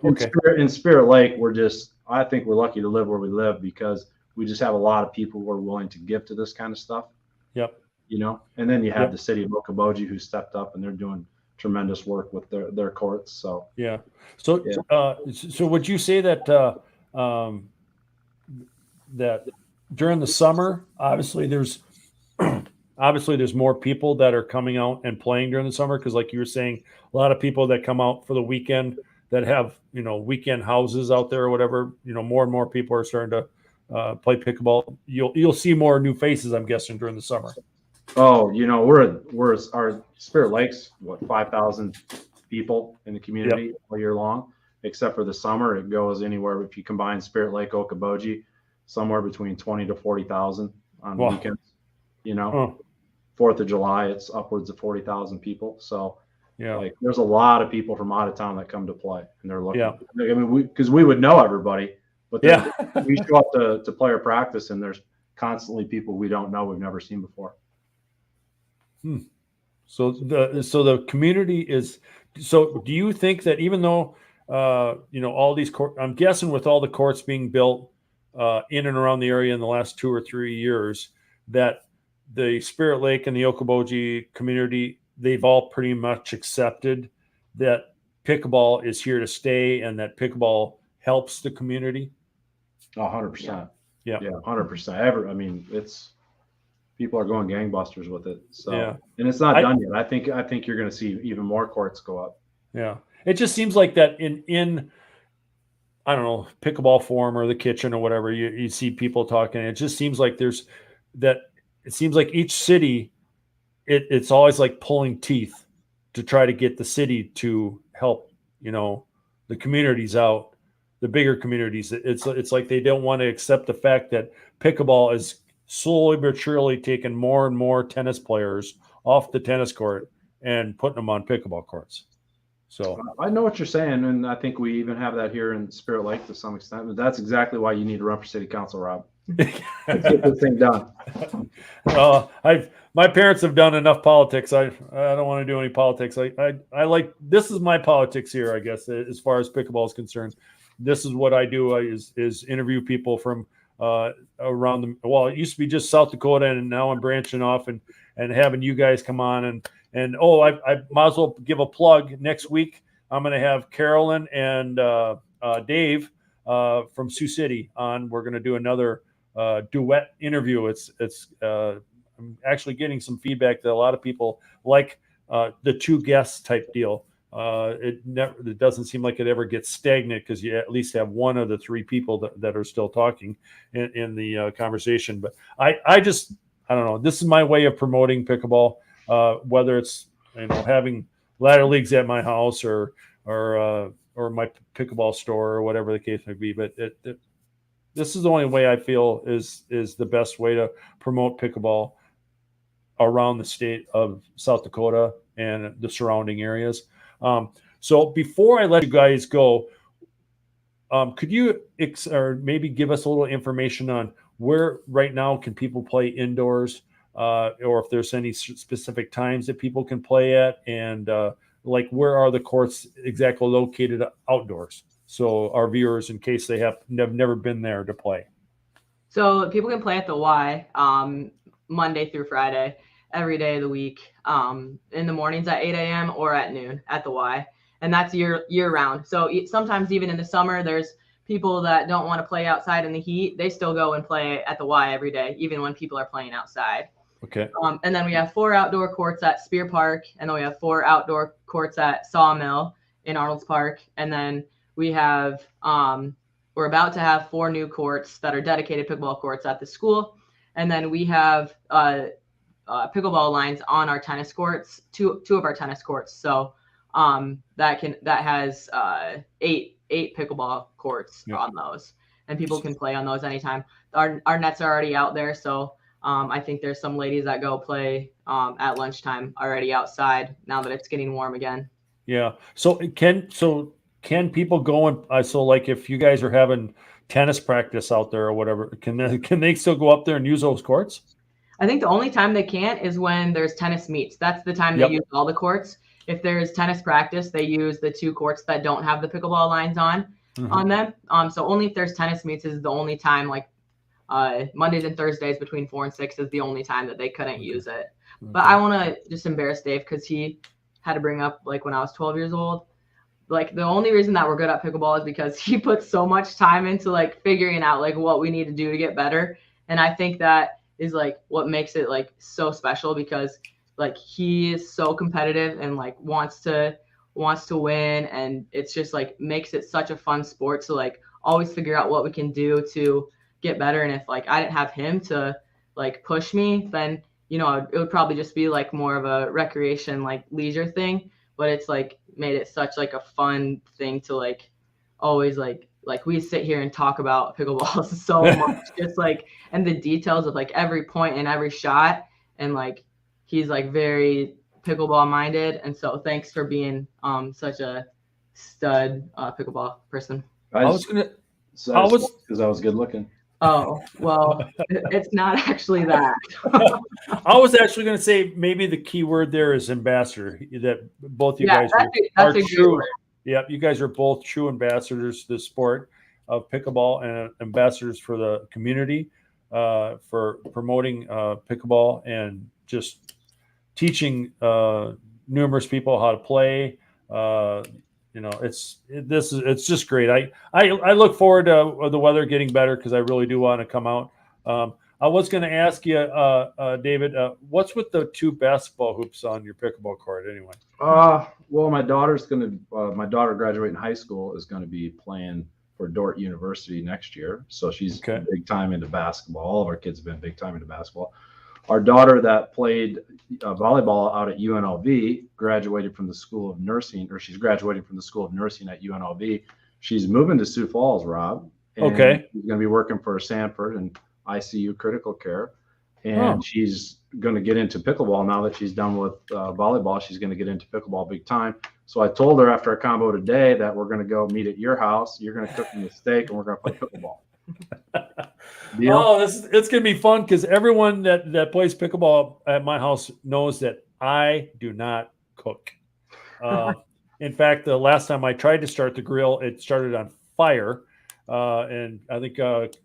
In Spirit Lake, I think we're lucky to live where we live because we just have a lot of people who are willing to give to this kind of stuff. Yep. And then you have the city of Okoboji who stepped up, and they're doing tremendous work with their courts. So So would you say that that during the summer, obviously there's more people that are coming out and playing during the summer, because like you were saying, a lot of people that come out for the weekend that have weekend houses out there or whatever, more and more people are starting to play pickleball. You'll see more new faces, I'm guessing, during the summer. Oh, we're our Spirit Lake's 5,000 people in the community all year long, except for the summer. It goes anywhere, if you combine Spirit Lake, Okoboji, somewhere between 20 to 40,000 on Wow. weekends. You know, Oh, 4th of July, it's upwards of 40,000 people. So yeah. like there's a lot of people from out of town that come to play, and they're looking. Yeah. I mean, because we would know everybody, but then Yeah. we show up to play or practice, and there's constantly people we don't know, we've never seen before. So the community is. So do you think that even though all these I'm guessing with all the courts being built in and around the area in the last 2 or 3 years, that the Spirit Lake and the Okoboji community, they've all pretty much accepted that pickleball is here to stay and that pickleball helps the community? 100%. Yeah. 100%. I mean, people are going gangbusters with it. So, Yeah. and it's not done yet. I think you're going to see even more courts go up. Yeah. It just seems like that in I don't know, pickleball forum or the kitchen or whatever, you see people talking. It just seems like it seems like each city, it's always like pulling teeth to try to get the city to help, the communities out, the bigger communities. It's like they don't want to accept the fact that pickleball is slowly but surely taking more and more tennis players off the tennis court and putting them on pickleball courts. So I know what you're saying, and I think we even have that here in Spirit Lake to some extent. But that's exactly why you need to run for city council, Rob. Let's get this thing done. My parents have done enough politics. I don't want to do any politics. I like, this is my politics here, I guess, as far as pickleball is concerned. This is what I do is interview people from around well, it used to be just South Dakota, and now I'm branching off and having you guys come on and I might as well give a plug. Next week, I'm going to have Carolyn and Dave from Sioux City on. We're going to do another duet interview. I'm actually getting some feedback that a lot of people like the two guests type deal. It doesn't seem like it ever gets stagnant because you at least have one of the three people that are still talking in the conversation. But I don't know. This is my way of promoting pickleball. Whether it's having ladder leagues at my house or my pickleball store or whatever the case may be, but this is the only way I feel is the best way to promote pickleball around the state of South Dakota and the surrounding areas. So before I let you guys go, could you or maybe give us a little information on where right now can people play indoors? Or if there's any specific times that people can play at, and like where are the courts exactly located outdoors? So our viewers, in case they have never been there to play. So people can play at the Y Monday through Friday, every day of the week, in the mornings at 8 a.m. or at noon at the Y, and that's year round. So sometimes even in the summer, there's people that don't want to play outside in the heat. They still go and play at the Y every day, even when people are playing outside. Okay. And then we have 4 outdoor courts at Spear Park, and then we have 4 outdoor courts at Sawmill in Arnold's Park, and then we have we're about to have 4 new courts that are dedicated pickleball courts at the school, and then we have pickleball lines on our tennis courts, two of our tennis courts. So that has 8 pickleball courts on those, and people can play on those anytime. Our nets are already out there, so. I think there's some ladies that go play at lunchtime already outside now that it's getting warm again. Yeah. So can people go and so like if you guys are having tennis practice out there or whatever, can they still go up there and use those courts? I think the only time they can't is when there's tennis meets. That's the time they use all the courts. If there's tennis practice, they use the 2 courts that don't have the pickleball lines on them. So only if there's tennis meets is the only time, like Mondays and Thursdays between 4 and 6 is the only time that they couldn't use it. But I want to just embarrass Dave because he had to bring up, like, when I was 12 years old, like, the only reason that we're good at pickleball is because he puts so much time into, like, figuring out, like, what we need to do to get better. And I think that is, like, what makes it, like, so special because, like, he is so competitive and, like, wants to win. And it's just, like, makes it such a fun sport to, like, always figure out what we can do to get better. And if, like, I didn't have him to, like, push me, then, it would probably just be, like, more of a recreation, like, leisure thing. But it's, like, made it such, like, a fun thing to, like, always, like, like we sit here and talk about pickleball so much, just like, and the details of like every point and every shot. And like, he's like very pickleball minded. And so thanks for being such a stud pickleball person. Because I was good looking. Oh, well, it's not actually that. I was actually going to say maybe the key word there is ambassador, that both you guys are true. Yeah, you guys are both true ambassadors to the sport of pickleball and ambassadors for the community, for promoting pickleball and just teaching numerous people how to play. It's just great. I look forward to the weather getting better because I really do want to come out. I was going to ask you, David, what's with the 2 basketball hoops on your pickleball court anyway? Well, my daughter graduating high school is going to be playing for Dordt University next year. So she's big time into basketball. All of our kids have been big time into basketball. Our daughter that played volleyball out at UNLV graduated from the School of Nursing, or she's graduating from the School of Nursing at UNLV. She's moving to Sioux Falls, Rob. And she's going to be working for Sanford and ICU critical care. And she's going to get into pickleball now that she's done with volleyball. She's going to get into pickleball big time. So I told her after our combo today that we're going to go meet at your house. You're going to cook me a steak and we're going to play pickleball. It's going to be fun because everyone that plays pickleball at my house knows that I do not cook. In fact, the last time I tried to start the grill, it started on fire. And I think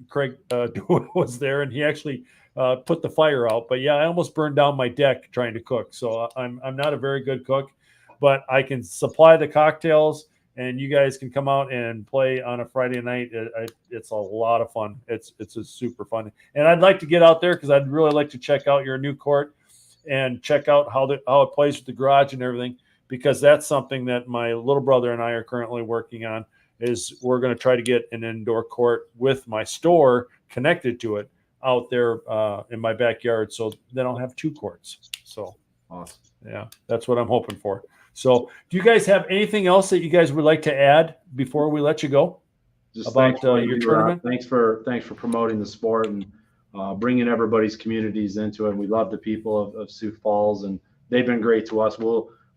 Craig was there, and he actually put the fire out. But yeah, I almost burned down my deck trying to cook. So I'm not a very good cook, but I can supply the cocktails, and you guys can come out and play on a Friday night. It's a lot of fun. It's a super fun, and I'd like to get out there because I'd really like to check out your new court and check out how it plays with the garage and everything, because that's something that my little brother and I are currently working on. Is we're going to try to get an indoor court with my store connected to it out there in my backyard, so then I'll have 2 courts. So awesome. Yeah, that's what I'm hoping for. So do you guys have anything else that you guys would like to add before we let you go? Just about your tournament? Thanks for promoting the sport and bringing everybody's communities into it. And we love the people of Sioux Falls, and they've been great to us.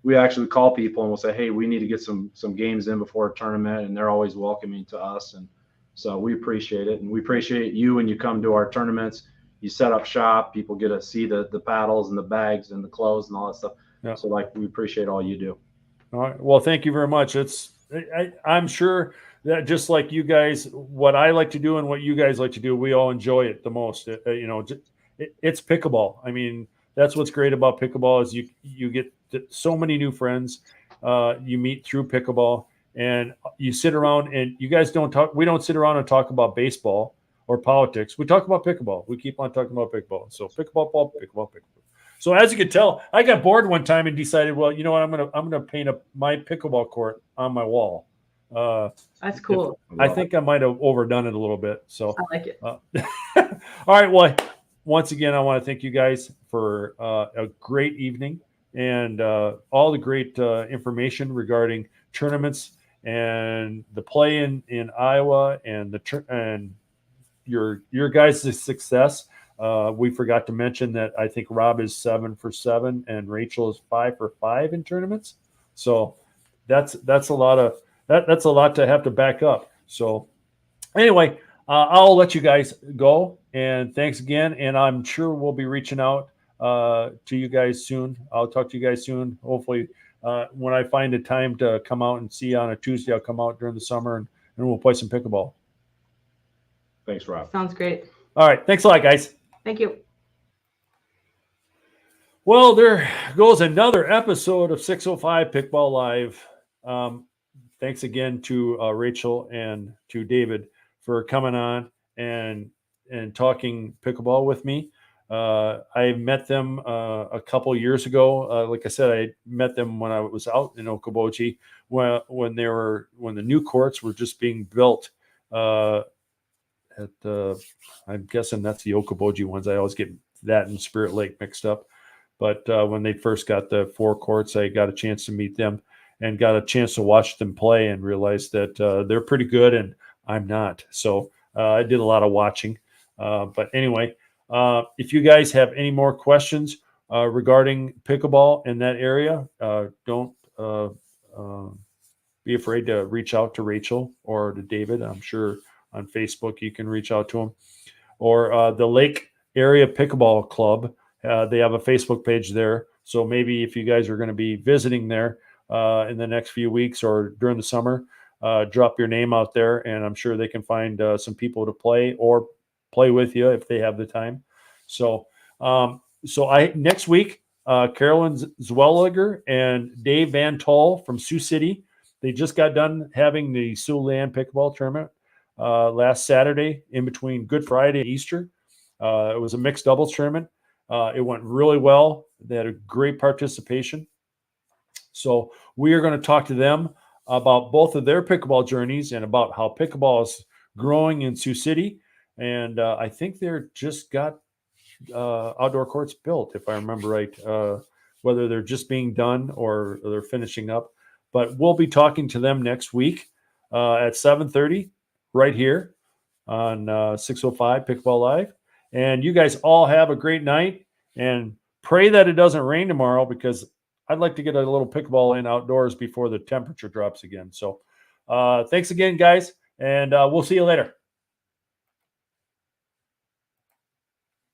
We actually call people and we'll say, hey, we need to get some games in before a tournament, and they're always welcoming to us. And so we appreciate it. And we appreciate you when you come to our tournaments. You set up shop, people get to see the paddles and the bags and the clothes and all that stuff. Yeah. So we appreciate all you do. All right. Well, thank you very much. I'm sure that just like you guys, what I like to do and what you guys like to do, we all enjoy it the most. It's pickleball. I mean, that's what's great about pickleball is you get so many new friends you meet through pickleball, and you sit around and you guys don't talk. We don't sit around and talk about baseball or politics. We talk about pickleball. We keep on talking about pickleball. So pickleball. So as you can tell, I got bored one time and decided, well, you know what? I'm gonna paint my pickleball court on my wall. That's cool. I think I might have overdone it a little bit. So I like it. All right. Well, once again, I want to thank you guys for a great evening and all the great information regarding tournaments and the play in Iowa and and your guys' success. We forgot to mention that I think Rob is 7 for 7 and Rachel is 5 for 5 in tournaments. So that's a lot of that's a lot to have to back up. So anyway, I'll let you guys go, and thanks again. And I'm sure we'll be reaching out to you guys soon. I'll talk to you guys soon. Hopefully, when I find a time to come out and see you on a Tuesday, I'll come out during the summer and we'll play some pickleball. Thanks, Rob. Sounds great. All right. Thanks a lot, guys. Thank you. Well, there goes another episode of 605 Pickleball Live. Thanks again to Rachel and to David for coming on and talking pickleball with me. I met them a couple years ago. Like I said, I met them when I was out in Okoboji when the new courts were just being built. I'm guessing that's the Okoboji ones. I always get that and Spirit Lake mixed up. But when they first got the 4 courts, I got a chance to meet them and got a chance to watch them play and realized that they're pretty good. And I'm not. So I did a lot of watching. But anyway, if you guys have any more questions regarding pickleball in that area, don't be afraid to reach out to Rachel or to David. I'm sure on Facebook you can reach out to them. Or the Lake Area Pickleball Club. They have a Facebook page there. So maybe if you guys are going to be visiting there in the next few weeks or during the summer, drop your name out there, and I'm sure they can find some people to play or play with you if they have the time. So, next week, Carolyn Zwelliger and Dave Van Tol from Sioux City. They just got done having the Siouxland Pickleball Tournament last Saturday in between Good Friday and Easter. It was a mixed doubles tournament. It went really well. They had a great participation. So we are going to talk to them about both of their pickleball journeys and about how pickleball is growing in Sioux City. And I think they're just got outdoor courts built, if I remember right, whether they're just being done or they're finishing up. But we'll be talking to them next week at 7:30 right here on 605 Pickleball Live. And you guys all have a great night, and pray that it doesn't rain tomorrow, because I'd like to get a little pickleball in outdoors before the temperature drops again. So thanks again, guys, and we'll see you later.